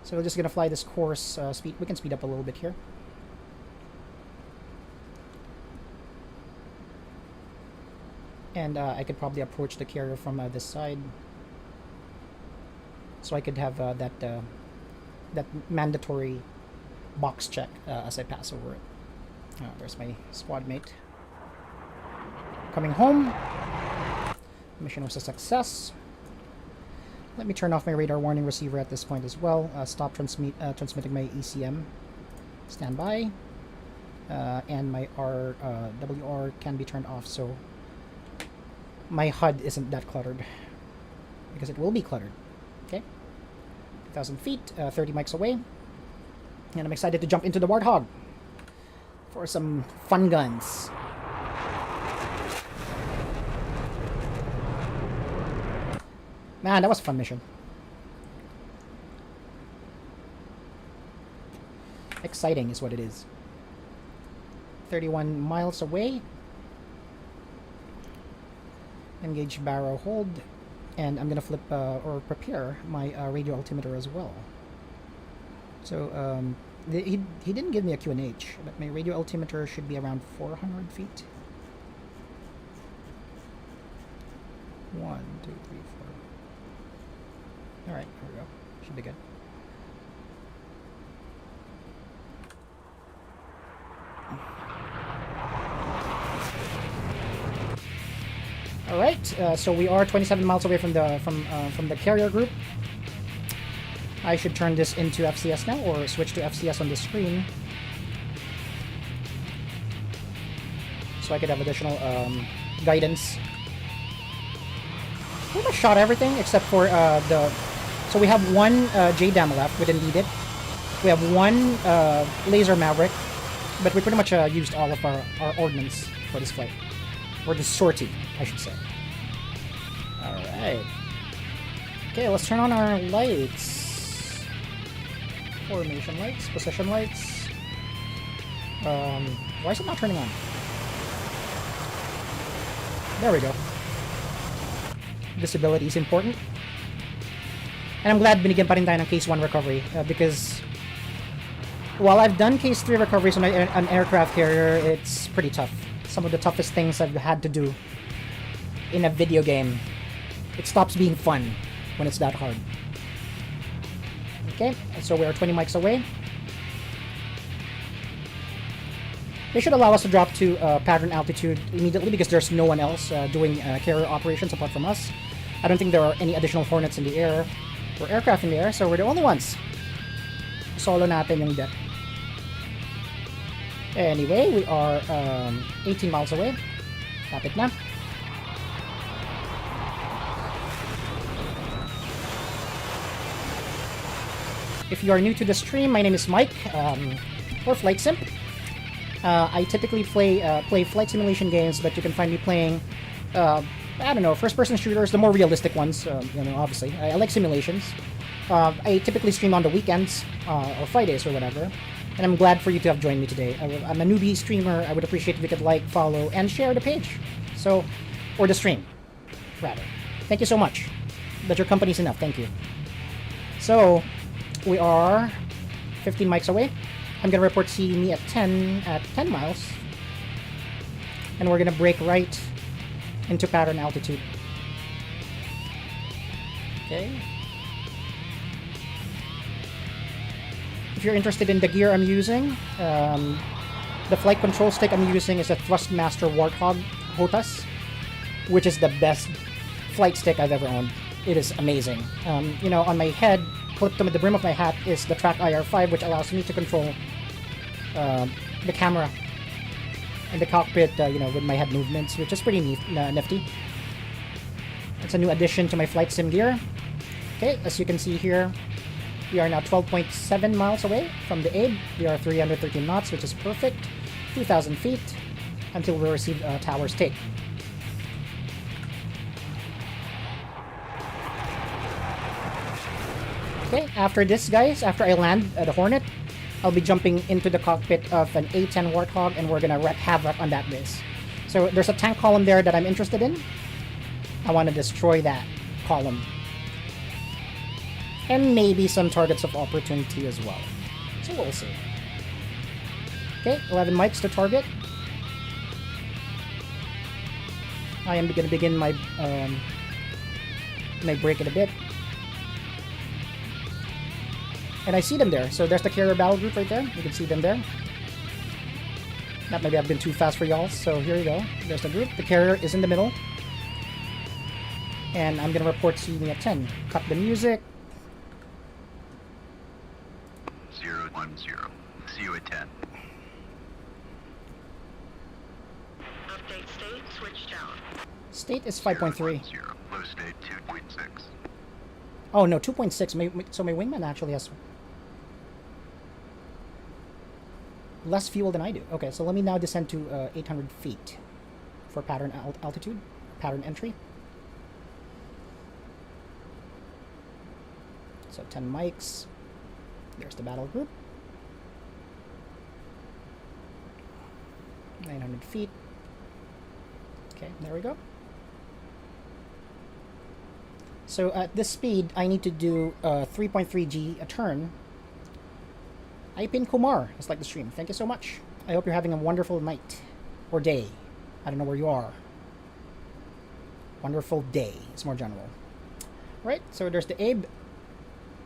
So we're just gonna fly this course speed. We can speed up a little bit here. And I could probably approach the carrier from this side, so I could have that mandatory box check as I pass over it. There's my squad mate. Coming home. Mission was a success. Let me turn off my radar warning receiver at this point as well. Stop transmitting my ECM. Stand by. And my WR can be turned off, so my HUD isn't that cluttered. Because it will be cluttered. Okay? 2,000 feet, 30 mics away. And I'm excited to jump into the Warthog for some fun guns. Man, that was a fun mission. Exciting is what it is. 31 miles away. Engage barrel hold. And I'm gonna flip or prepare my radio altimeter as well. So he didn't give me a QNH, but my radio altimeter should be around 400 feet. 1, 2, 3, 4. All right, here we go. Should be good. All right, so we are 27 miles away from the carrier group. I should turn this into FCS now, or switch to FCS on the screen, so I could have additional guidance. We almost shot everything except for the. So we have one JDAM left. We didn't need it. We have one laser Maverick, but we pretty much used all of our ordnance for this flight. Or the sortie, I should say. Alright. Okay, let's turn on our lights. Formation lights, position lights. Why is it not turning on? There we go. Visibility is important. And I'm glad binigyan pa rin tayo ng case 1 recovery because while I've done case 3 recoveries on an aircraft carrier, it's pretty tough. Some of the toughest things I've had to do in a video game. It stops being fun when it's that hard. Okay, so we are 20 mics away. They should allow us to drop to pattern altitude immediately because there's no one else doing carrier operations apart from us. I don't think there are any additional Hornets in the air or aircraft in the air, so we're the only ones. Solo natin yung deck. Anyway, we are 18 miles away. Kapit na. If you are new to the stream, my name is Mike, or Flight Simp. I typically play flight simulation games, but you can find me playing, I don't know, first-person shooters, the more realistic ones, you know, obviously. I like simulations. I typically stream on the weekends, or Fridays or whatever. And I'm glad for you to have joined me today. I'm a newbie streamer. I would appreciate if you could like, follow, and share the page. So, or the stream, rather. Thank you so much. But your company's enough. Thank you. So, we are 15 mics away. I'm gonna report seeing me at 10 miles. And we're gonna break right into pattern altitude. Okay. If you're interested in the gear I'm using, the flight control stick I'm using is a Thrustmaster Warthog HOTAS, which is the best flight stick I've ever owned. It is amazing. You know, on my head, clipped to the brim of my hat, is the Track IR5, which allows me to control the camera and the cockpit, you know, with my head movements, which is pretty nifty. It's a new addition to my flight sim gear. Okay, as you can see here, we are now 12.7 miles away from the aid. We are 313 knots, which is perfect. 2,000 feet until we receive tower's take. Okay, after this, guys, after I land the Hornet, I'll be jumping into the cockpit of an A-10 Warthog, and we're gonna wreak havoc on that base. So there's a tank column there that I'm interested in. I want to destroy that column. And maybe some targets of opportunity as well. So we'll see. Okay, 11 mics to target. I am going to begin my my break in a bit. And I see them there. So there's the carrier battle group right there. You can see them there. That maybe I've been too fast for y'all. So here you go. There's the group. The carrier is in the middle. And I'm gonna report see me at 10. Cut the music. 010. See you at 10. Update state switched out. State is 5.3. 010. Low state 2.6. Oh no, 2.6. So my wingman actually has less fuel than I do. Okay, so let me now descend to 800 feet for pattern altitude, pattern entry. So 10 mics. There's the battle group. 900 feet. Okay, there we go. So at this speed, I need to do 3.3 G a turn. Ipin Kumar has liked the stream. Thank you so much. I hope you're having a wonderful night or day. I don't know where you are. Wonderful day. It's more general. Right, so there's the Abe.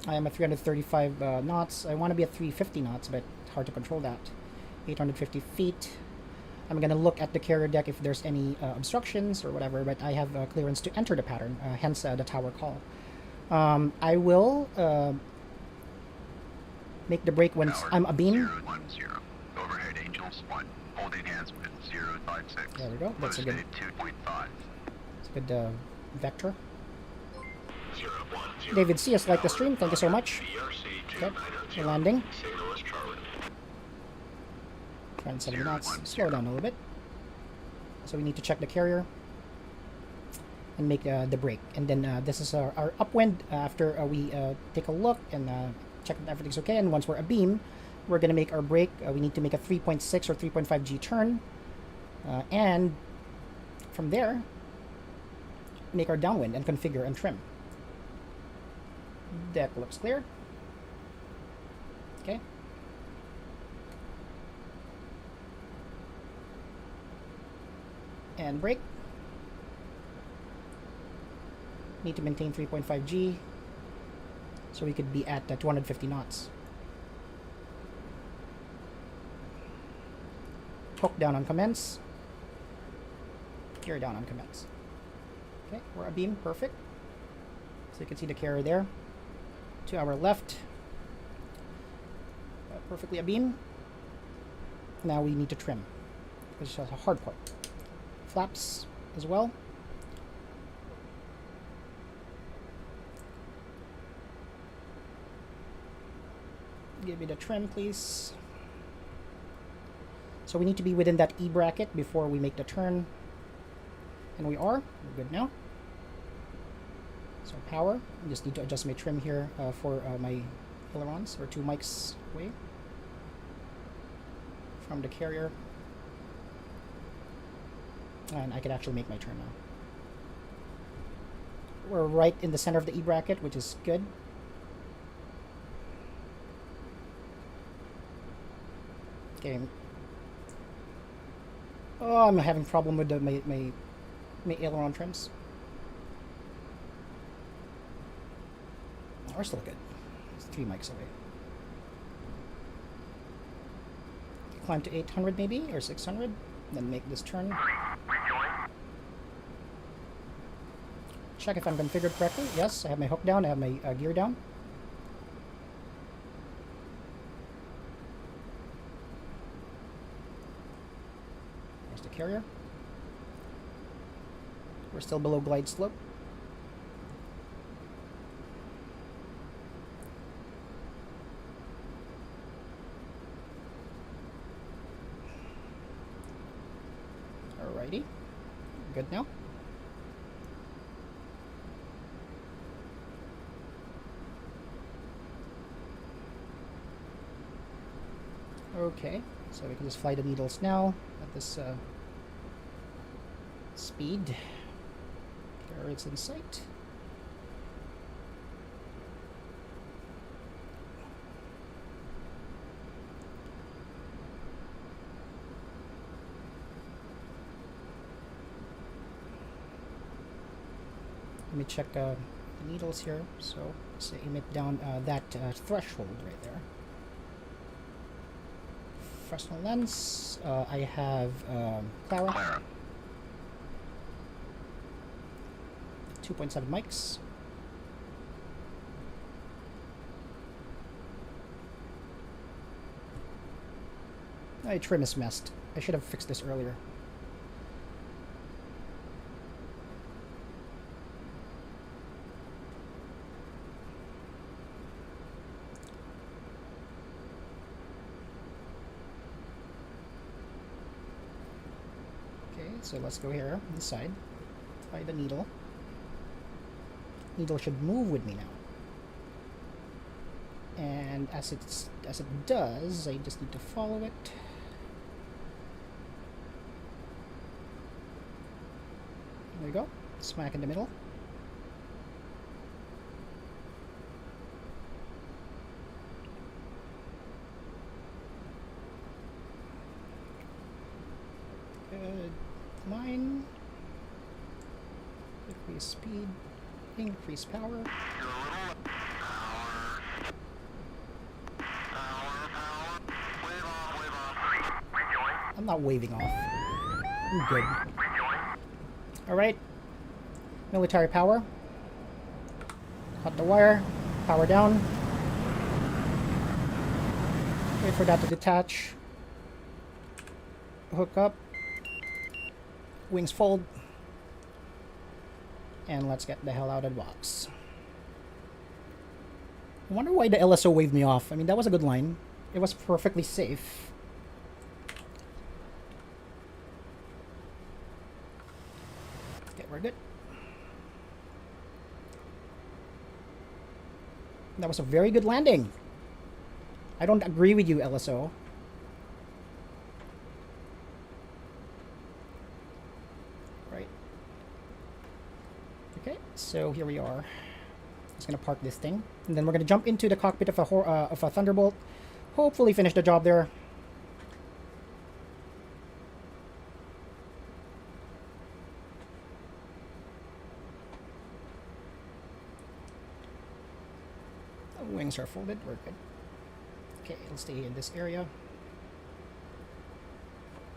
I am at 335 knots. I want to be at 350 knots, but hard to control that. 850 feet. I'm going to look at the carrier deck if there's any obstructions or whatever, but I have clearance to enter the pattern, hence the tower call. I will make the break when I'm abeam. 010. Overhead Angels 1. Holding hands with 056. There we go. That's Low a good, state 2.5. it's a good vector. David C. has liked the stream. Thank you so much. Okay, we're landing. 7 knots. Slow down a little bit. So we need to check the carrier and make the break. And then this is our upwind after we take a look and check that everything's okay. And once we're abeam, we're going to make our break. We need to make a 3.6 or 3.5 G turn. And from there, make our downwind and configure and trim. Deck looks clear. Okay. And brake. Need to maintain 3.5 G so we could be at 250 knots. Hook down on commence. Gear down on commence. Okay, we're abeam, perfect. So you can see the carrier there. To our left. Perfectly abeam. Now we need to trim, which is a hard part. Flaps as well. Give me the trim, please. So we need to be within that E bracket before we make the turn. And we are. We're good now. So power. I just need to adjust my trim here for my ailerons. We're 2 mics away from the carrier. And I can actually make my turn now. We're right in the center of the E bracket, which is good. Okay. Oh, I'm having problem with my aileron trims. We're still good. It's 3 mics away. Climb to 800 maybe, or 600. Then make this turn. Check if I'm configured correctly. Yes, I have my hook down. I have my gear down. There's the carrier. We're still below glide slope. Alrighty. Good now. Okay, so we can just fly the needles now at this speed. There it's in sight. Let me check the needles here. So let's aim it down that threshold right there. Fresnel lens. I have Clara. 2.7 mics. My trim is messed. I should have fixed this earlier. Okay, so let's go here on this side by the needle. Needle should move with me now. And as it does, I just need to follow it. There we go. Smack in the middle. Good. Line. Increase speed. Increase power. I'm not waving off. I'm good. Alright. Military power. Cut the wire. Power down. Wait for that to detach. Hook up. Wings fold. And let's get the hell out of the box. I wonder why the LSO waved me off. I mean, that was a good line. It was perfectly safe. Okay, we're good. That was a very good landing. I don't agree with you, LSO. Right. Okay, so here we are. Just gonna park this thing, and then we're gonna jump into the cockpit of a Thunderbolt. Hopefully, finish the job there. The wings are folded. We're good. Okay, let's stay in this area.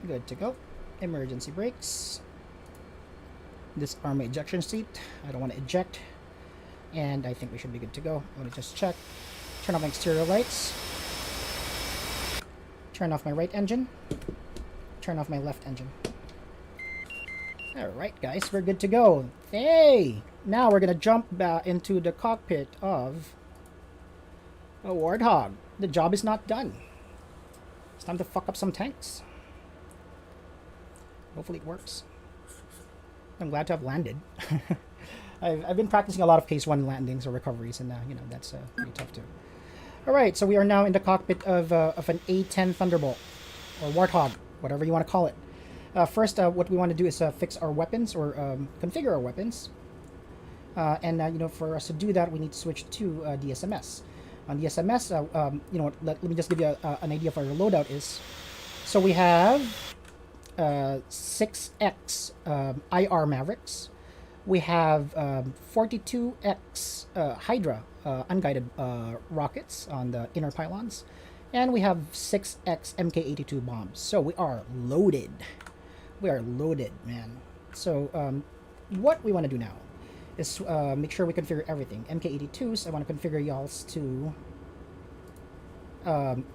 Good to go. Emergency brakes. Disarm my ejection seat. I don't want to eject. And I think we should be good to go. I'm going to just check. Turn off my exterior lights. Turn off my right engine. Turn off my left engine. Alright guys, we're good to go. Hey! Now we're going to jump back into the cockpit of a Warthog. The job is not done. It's time to fuck up some tanks. Hopefully it works. I'm glad to have landed. I've been practicing a lot of case 1 landings or recoveries, and you know, that's pretty tough too. Alright, so we are now in the cockpit of an A-10 Thunderbolt, or Warthog, whatever you want to call it. First, what we want to do is fix our weapons, or configure our weapons. And you know, for us to do that, we need to switch to DSMS. On DSMS, you know, let me just give you an idea of what our loadout is. So we have 6X IR Mavericks. We have 42X Hydra unguided rockets on the inner pylons. And we have 6X MK82 bombs. So we are loaded. We are loaded, man. So what we want to do now is make sure we configure everything. MK82s, I want to configure y'all's to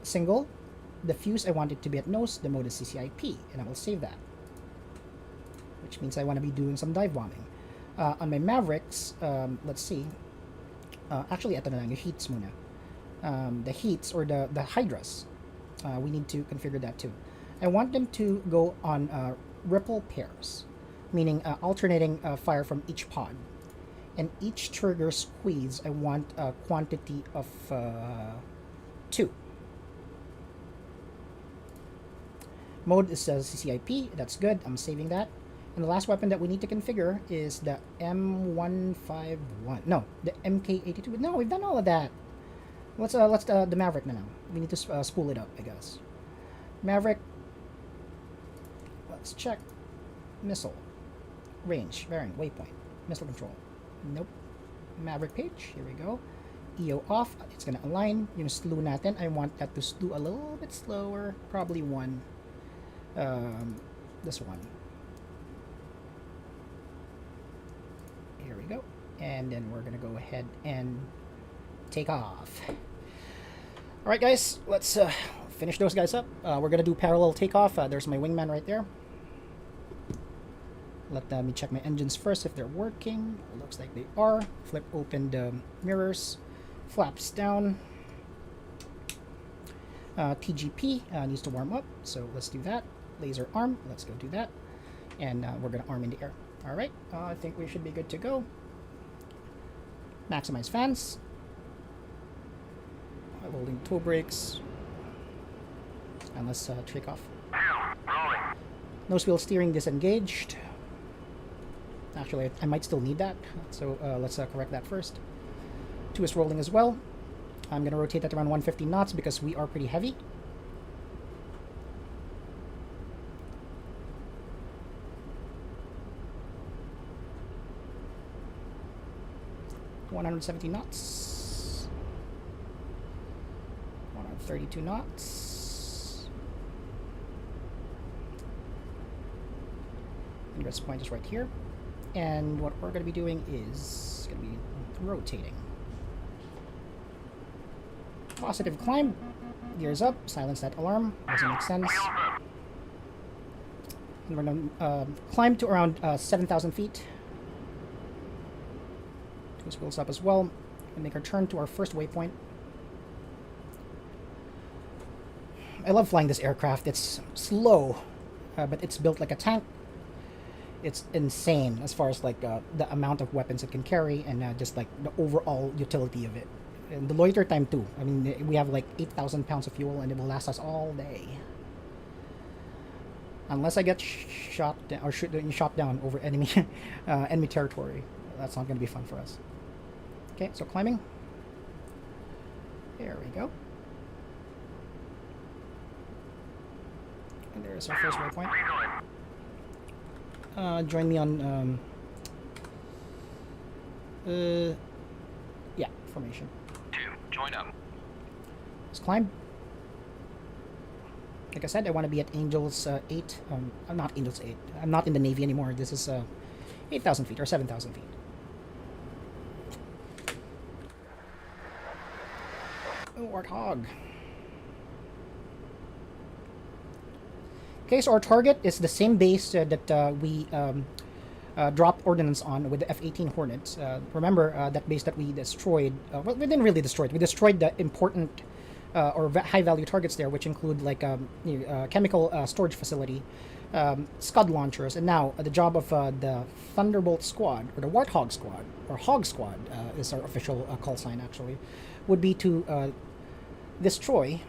single. The fuse, I want it to be at nose. The mode is CCIP, and I will save that. Which means I want to be doing some dive bombing. On my Mavericks, let's see. Actually, ito na lang, yung heats muna. The heats, or the Hydras, we need to configure that too. I want them to go on ripple pairs, meaning alternating fire from each pod. And each trigger squeeze, I want a quantity of 2. Mode is CCIP, that's good, I'm saving that. And the last weapon that we need to configure is the M151. No, the MK82. No, we've done all of that. Let's the Maverick now. We need to spool it up, I guess. Maverick. Let's check. Missile. Range. Bearing. Waypoint. Missile control. Nope. Maverick page. Here we go. EO off. It's gonna align. Yung slew natin, I want that to slew a little bit slower. Probably 1. This one. Here we go. And then we're gonna go ahead and take off. All right, guys, let's finish those guys up. We're gonna do parallel takeoff. There's my wingman right there. Let me check my engines first if they're working. It looks like they are. Flip open the mirrors. Flaps down. TGP needs to warm up, so let's do that. Laser arm, let's go do that. And we're going to arm in the air. Alright, I think we should be good to go. Maximize fans. Holding toe brakes. And let's take off. Rolling. Nose wheel steering disengaged. Actually, I might still need that, so let's correct that first. 2 is rolling as well. I'm going to rotate that around 150 knots because we are pretty heavy. $170 knots. 132 knots. Ingress point is right here. And what we're going to be doing is going to be rotating. Positive climb. Gears up. Silence that alarm. Doesn't make sense. And we're going to climb to around 7,000 feet. 2 wheels up as well. And make our turn to our first waypoint. I love flying this aircraft. It's slow, but it's built like a tank. It's insane as far as like the amount of weapons it can carry and just like the overall utility of it. And the loiter time too. I mean, we have like 8,000 pounds of fuel and it will last us all day. Unless I get shot down or shot down over enemy enemy territory. That's not going to be fun for us. Okay, so climbing. There we go. And there's our first waypoint. Join me on yeah, formation. 2, join up. Let's climb. Like I said, I want to be at Angels 8. I'm not Angels 8. I'm not in the Navy anymore. This is 8,000 feet or 7,000 feet. Oh, Warthog. Okay, so our target is the same base that we dropped ordnance on with the F-18 Hornets. Remember that base that we destroyed. Well, we didn't really destroy it. We destroyed the important or high-value targets there, which include like chemical storage facility, Scud launchers, and now the job of the Thunderbolt Squad or the Warthog Squad or Hog Squad is our official call sign actually, would be to destroy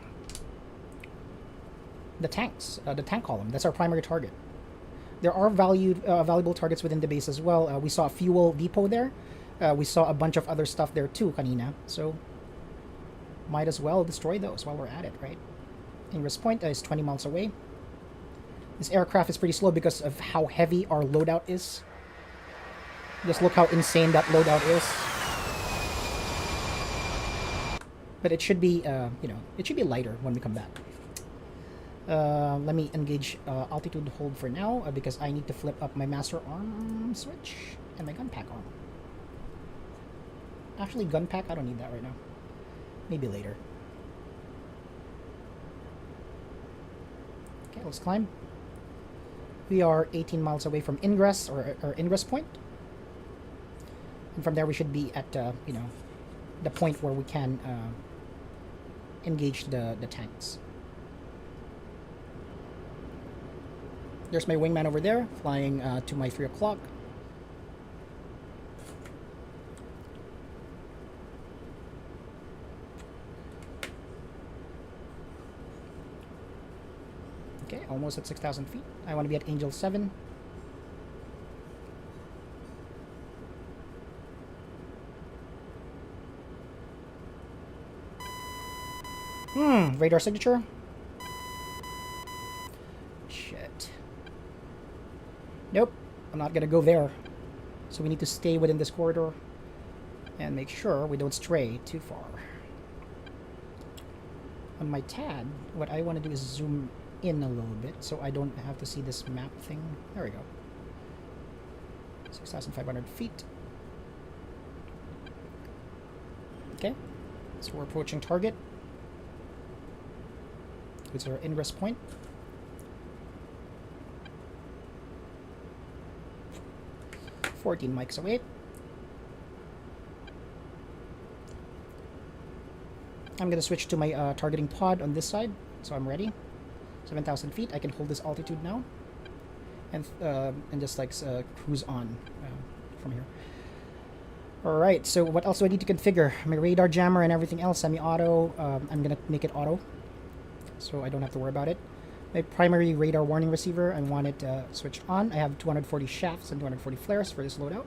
the tanks, the tank column. That's our primary target. There are valuable targets within the base as well. We saw a fuel depot there. We saw a bunch of other stuff there too, kanina. So might as well destroy those while we're at it, right? Ingress point is 20 miles away. This aircraft is pretty slow because of how heavy our loadout is. Just look how insane that loadout is. But it should be, you know, it should be lighter when we come back. Let me engage altitude hold for now because I need to flip up my master arm switch and my gun pack arm. Actually, gun pack, I don't need that right now. Maybe later. Okay, let's climb. We are 18 miles away from ingress or ingress point. And from there we should be at, you know, the point where we can engage the tanks. There's my wingman over there, flying to my 3 o'clock. Okay, almost at 6,000 feet. I want to be at Angel 7. Radar signature. Shit. Nope, I'm not gonna go there. So we need to stay within this corridor and make sure we don't stray too far. On my TAD, what I want to do is zoom in a little bit so I don't have to see this map thing. There we go. 6,500 feet. Okay, so we're approaching target. It's our ingress point. $14 mics away. I'm gonna switch to my targeting pod on this side, so I'm ready. 7,000 feet. I can hold this altitude now, and just like cruise on from here. All right. So what else do I need to configure? My radar jammer and everything else. Semi-auto. I'm gonna make it auto, so I don't have to worry about it. My primary radar warning receiver, I want it switched on. I have 240 shafts and 240 flares for this loadout.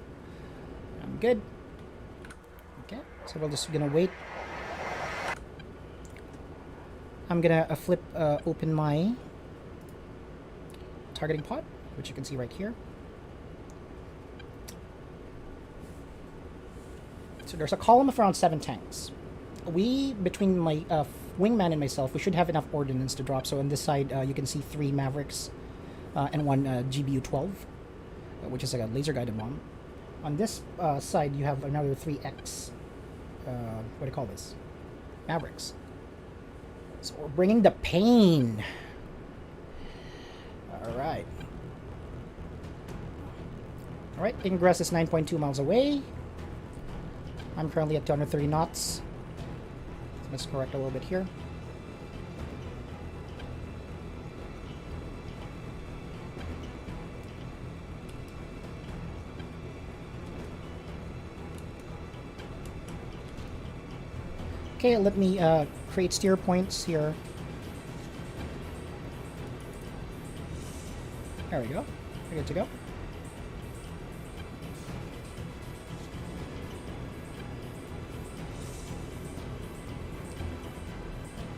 I'm good. Okay, so we're just gonna wait. I'm gonna open my targeting pod, which you can see right here. So there's a column of around 7 tanks. Between my wingman and myself, we should have enough ordnance to drop. So on this side, you can see 3 Mavericks and 1 GBU-12, which is like a laser guided bomb. On this side, you have another 3X. What do you call this? Mavericks. So we're bringing the pain. All right. All right. Ingress is 9.2 miles away. I'm currently at 230 knots. Let's correct a little bit here. Okay, let me create steer points here. There we go. We're good to go.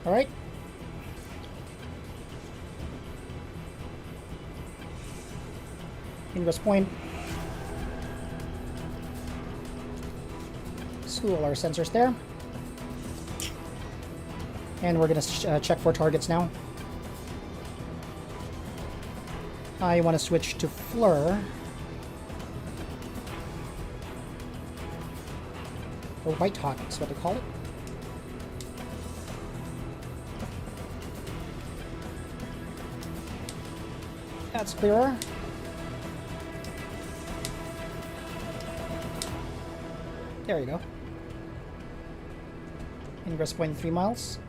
All right. Ingress point. Slew all our sensors there. And we're going to check for targets now. I want to switch to FLIR. Or White Hawk is what they call it. That's clearer. There you go. Ingress point 3 miles.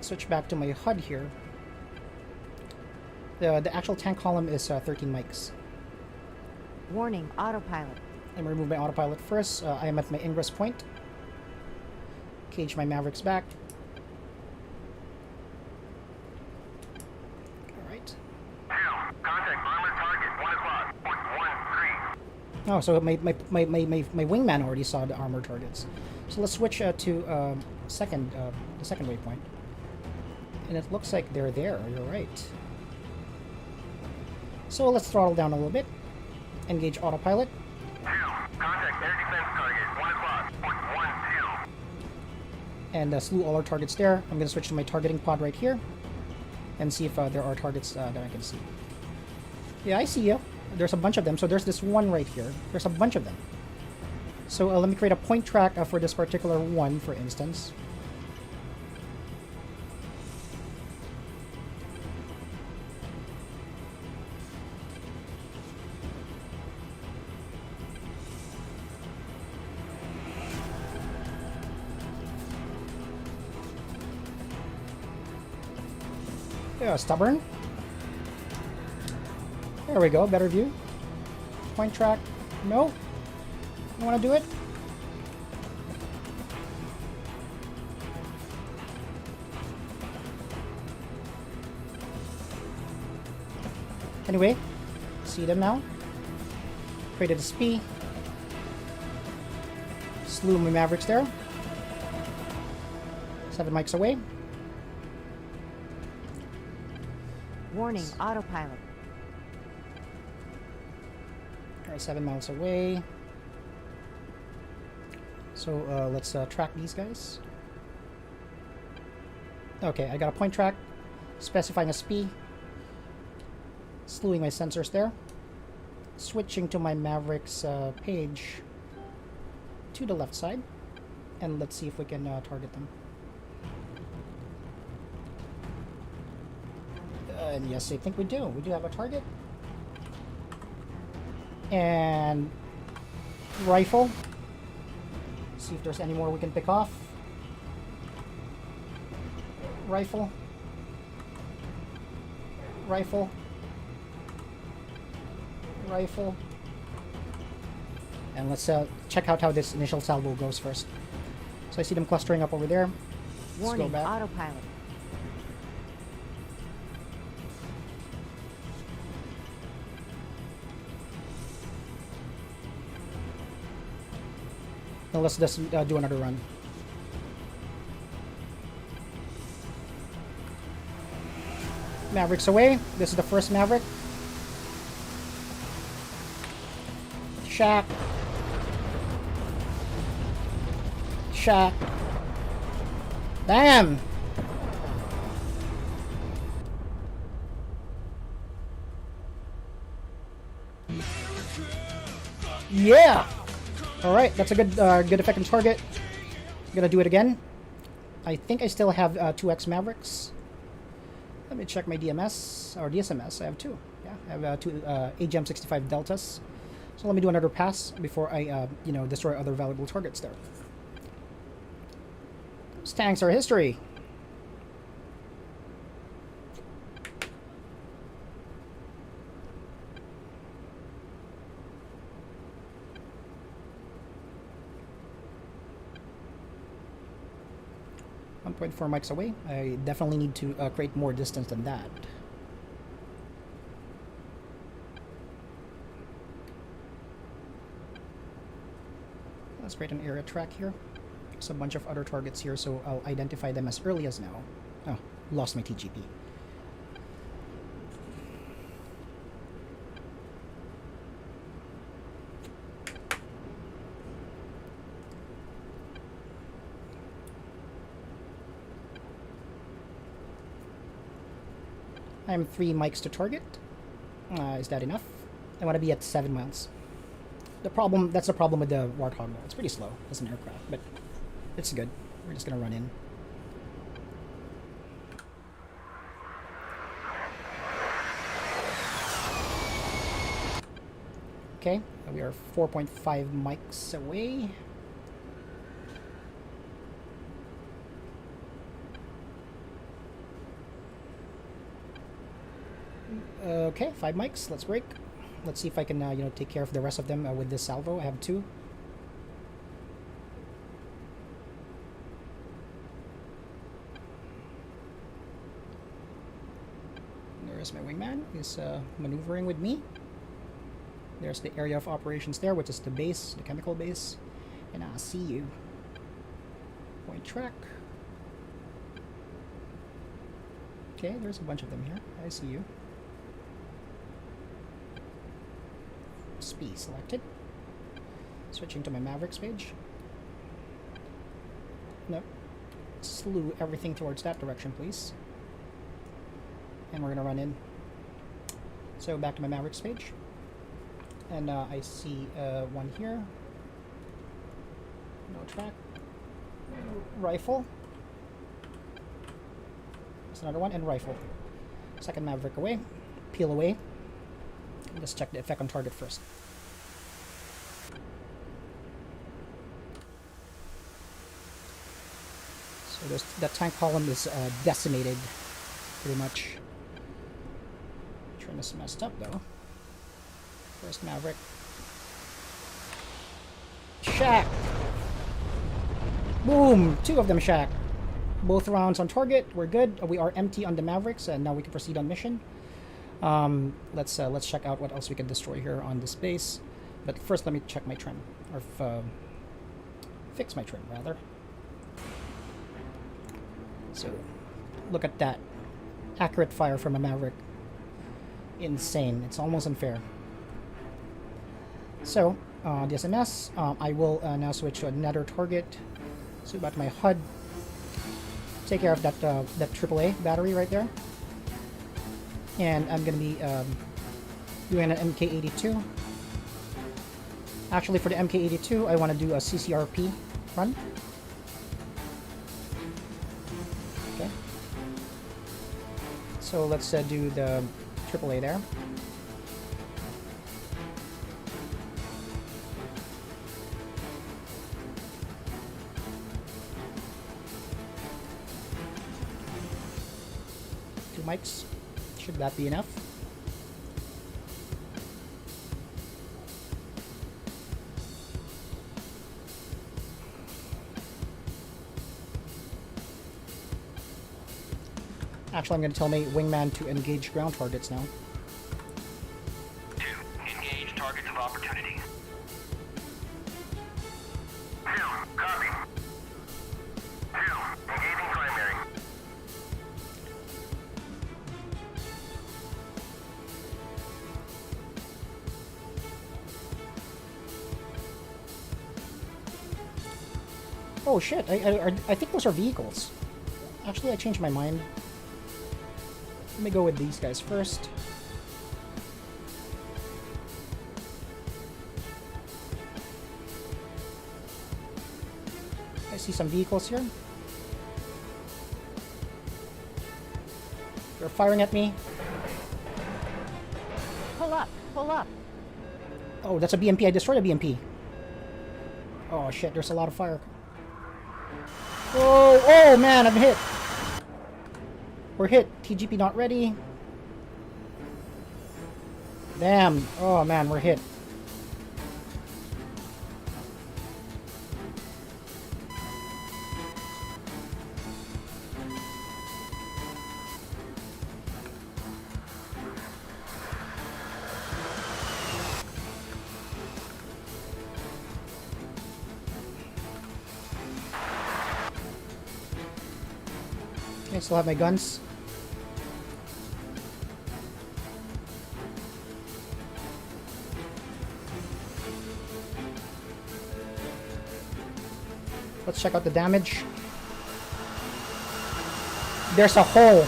Switch back to my HUD here. The actual tank column is 13 mics. Warning, autopilot. I'm gonna remove my autopilot first. I am at my ingress point. Cage my Mavericks back. Alright. Contact armored target, 1 o'clock, point 1-3. Oh, so my wingman already saw the armor targets. So let's switch to the second waypoint. And it looks like they're there. You're right. So let's throttle down a little bit. Engage autopilot. Contact air defense target, 1 o'clock, point 1-2. And slew all our targets there. I'm going to switch to my targeting pod right here. And see if there are targets that I can see. Yeah, I see you. There's a bunch of them. So there's this one right here. There's a bunch of them. So let me create a point track for this particular one, for instance. Yeah, stubborn. There we go, better view. Point track. No. You want to do it? Anyway, see them now. Created a SPI. Slew my Mavericks there. 7 mics away. Warning, autopilot. Alright, 7 miles away. So let's track these guys. Okay, I got a point track, specifying a SPI. Slewing my sensors there. Switching to my Mavericks page. to the left side, and let's see if we can target them. And yes, I think we do. We do have a target. And rifle. See if there's any more we can pick off. Rifle. Rifle. Rifle. And let's check out how this initial salvo goes first. So I see them clustering up over there. Let's Warning, go back. autopilot. Now let's just do another run. Mavericks away. This is the first Maverick. Shack. Shack. Damn! Yeah! Alright, that's a good effect on target. Gonna do it again. I think I still have 2x Mavericks. Let me check my DMS, or DSMS. I have 2. Yeah, I have 2 AGM-65 Deltas. So let me do another pass before I, destroy other valuable targets there. Those tanks are history. .4 mics away. I definitely need to create more distance than that. Let's create an area track here. There's a bunch of other targets here, so I'll identify them as early as now. Oh, lost my TGP. I'm 3 mics to target. Is that enough? I want to be at 7 miles. That's the problem with the Warthog though. It's pretty slow as an aircraft, but it's good. We're just gonna run in. Okay, we are 4.5 mics away. Okay, 5 mics. Let's break. Let's see if I can, take care of the rest of them with this salvo. I have 2. There's my wingman. He's maneuvering with me. There's the area of operations there, which is the base, the chemical base. And I see you. Point track. Okay, there's a bunch of them here. I see you. SP selected. Switching to my Mavericks page. Nope. Slew everything towards that direction, please. And we're gonna run in. So back to my Mavericks page. And I see one here. No track. Rifle. There's another one, and rifle. Second Maverick away. Peel away. Let's check the effect on target first. So that tank column is decimated, pretty much. Trim is messed up though. First Maverick. Shack! Boom! 2 of them shack. Both rounds on target. We're good. We are empty on the Mavericks, and now we can proceed on mission. Let's check out what else we can destroy here on this base. But first, let me check my trim, or fix my trim rather. So, look at that accurate fire from a Maverick. Insane. It's almost unfair. So, DSMS. I will now switch to another target. So back to my HUD. Take care of that that AAA battery right there. And I'm going to be doing an MK82. Actually, for the MK82, I want to do a CCRP run. Okay. So let's do the AAA there. Two mics. Should that be enough? Actually, I'm going to tell my wingman to engage ground targets now. 2. Engage targets of opportunity. 2. Copy. 2. Engaging primary. Oh shit, I think those are vehicles. Actually, I changed my mind. Let me go with these guys first. I see some vehicles here. They're firing at me. Pull up, pull up. Oh, that's a BMP. I destroyed a BMP. Oh shit, there's a lot of fire. Oh, oh man, I'm hit. We're hit. TGP not ready. Damn. Oh man, we're hit. I still have my guns. Let's check out the damage. There's a hole.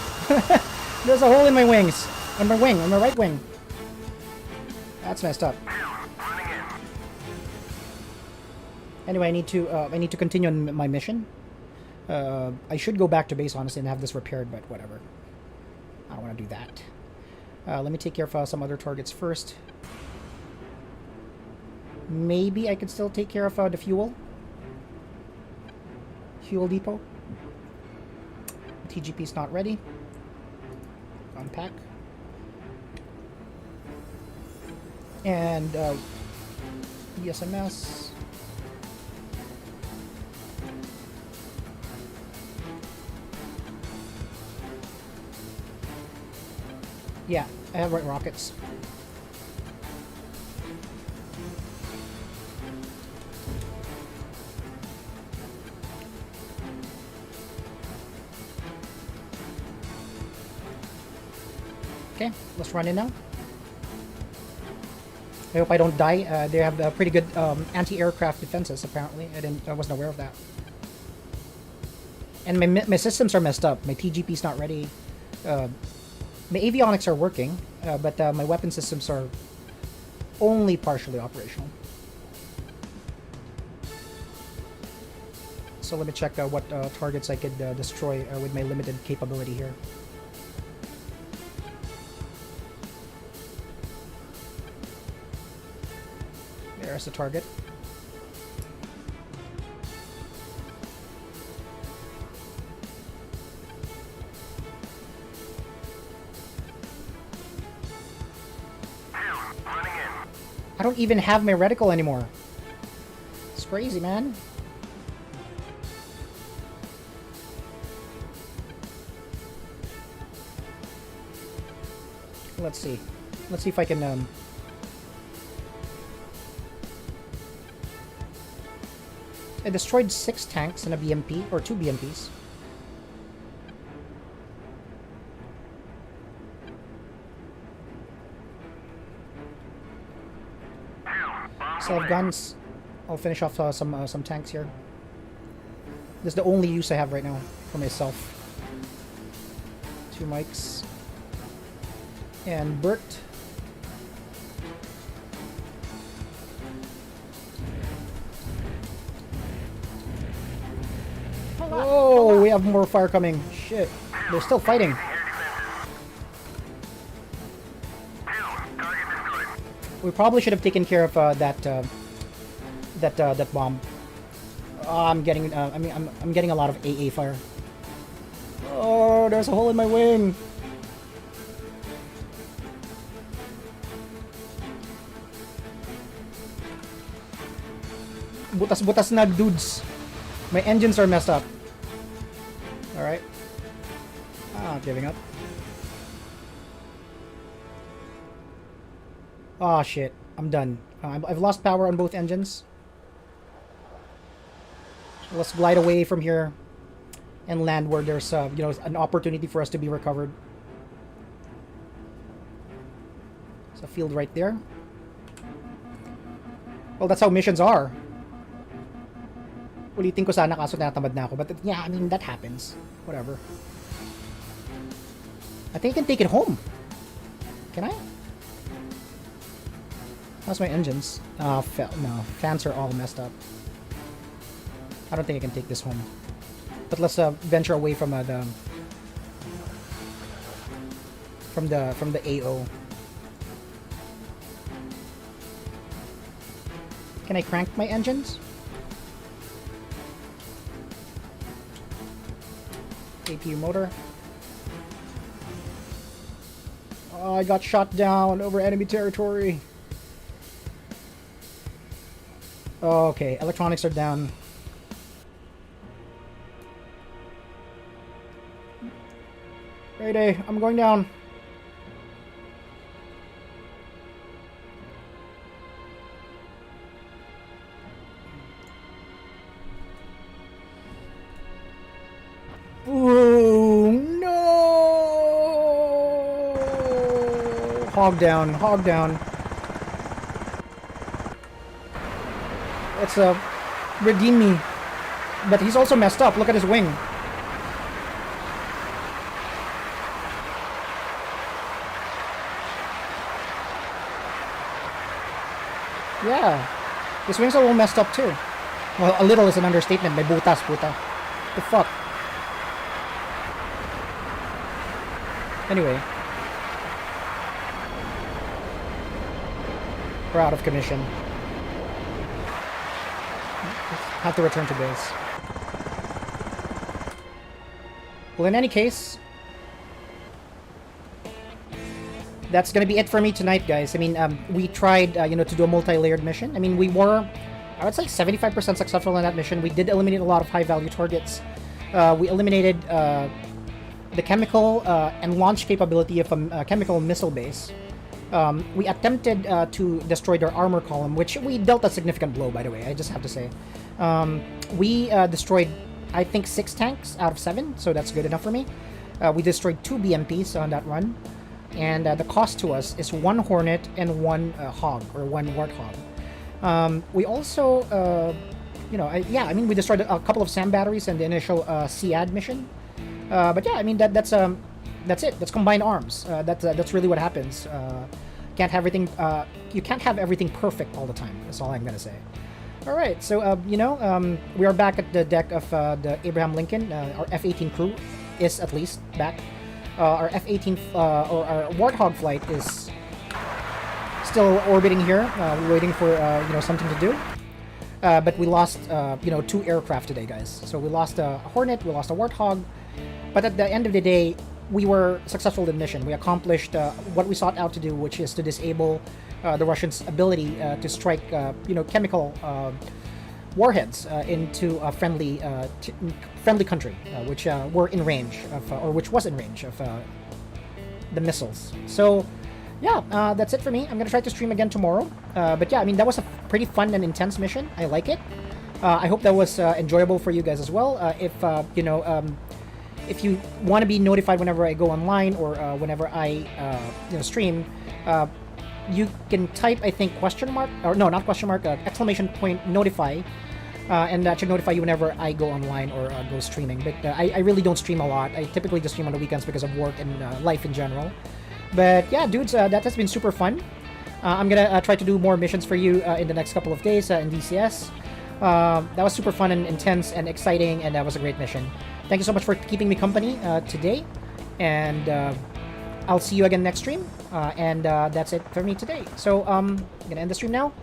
There's a hole in my wings. On my wing, on my right wing. That's messed up. Anyway, I need to continue on my mission. I should go back to base honestly and have this repaired, but whatever. I don't want to do that. Let me take care of some other targets first. Maybe I could still take care of the fuel depot. TGP's not ready. Unpack. And ESMS. Yeah, I have right rockets. Okay, let's run in now. I hope I don't die. They have pretty good anti-aircraft defenses, apparently. I wasn't aware of that. And my systems are messed up. My TGP's not ready. My avionics are working, but my weapon systems are only partially operational. So let me check what targets I could destroy with my limited capability here. There's the target. I don't even have my reticle anymore. It's crazy, man. Let's see. Let's see if I can I destroyed 6 tanks and a BMP, or 2 BMPs. Still have guns. I'll finish off some tanks here. This is the only use I have right now for myself. 2 mics. And Bert. have more fire coming. Shit. They're still fighting. We probably should have taken care of that bomb. I'm getting I'm getting a lot of AA fire. Oh, there's a hole in my wing. Butas na, dudes. My engines are messed up. Alright. Giving up. Oh shit. I'm done. I've lost power on both engines. So let's glide away from here and land where there's an opportunity for us to be recovered. There's a field right there. Well, that's how missions are. Ulitin ko sana kaso tinatamad na ako. But yeah, I mean, that happens. Whatever. I think I can take it home. Can I? How's my engines? No, fans are all messed up. I don't think I can take this home. But let's venture away from the AO. Can I crank my engines? APU motor. Oh, I got shot down over enemy territory. Oh, okay, electronics are down. Mayday, I'm going down. Ooh, no! Hog down, hog down. Let's redeem me. But he's also messed up. Look at his wing. Yeah. His wings are all messed up too. Well, a little is an understatement. May butas, puta. The fuck? Anyway. We're out of commission. Have to return to base. Well, in any case, that's gonna be it for me tonight, guys. I mean, we tried, to do a multi-layered mission. I mean, we were, I would say, 75% successful in that mission. We did eliminate a lot of high-value targets. We eliminated the chemical and launch capability of a chemical missile base. We attempted to destroy their armor column, which we dealt a significant blow, by the way, I just have to say. We destroyed, I think, 6 tanks out of 7, so that's good enough for me. We destroyed 2 BMPs on that run, and the cost to us is 1 Hornet and 1 Hog, or 1 Warthog. We also, we destroyed a couple of SAM batteries in the initial SEAD mission. But yeah, I mean, that's it. That's combined arms. That's really what happens. Can't have everything. You can't have everything perfect all the time. That's all I'm gonna say. All right, so we are back at the deck of the Abraham Lincoln. Our F-18 crew is at least back. Our F-18 or our Warthog flight is still orbiting here, waiting for something to do. But we lost 2 aircraft today, guys. So we lost a Hornet, we lost a Warthog. But at the end of the day, we were successful in the mission. We accomplished what we sought out to do, which is to disable the Russians' ability to strike, chemical warheads into a friendly country, which were in range of, or which was in range of the missiles. So, yeah, that's it for me. I'm gonna try to stream again tomorrow. But yeah, I mean, that was a pretty fun and intense mission. I like it. I hope that was enjoyable for you guys as well. If you want to be notified whenever I go online or whenever I stream, you can type, I think, exclamation point notify, and that should notify you whenever I go online or go streaming. But I really don't stream a lot. I typically just stream on the weekends because of work and life in general. But yeah, dudes, that has been super fun. I'm gonna try to do more missions for you in the next couple of days in DCS. That was super fun and intense and exciting, and that was a great mission. thank you so much for keeping me company today. And I'll see you again next stream. And that's it for me today. So I'm going to end the stream now.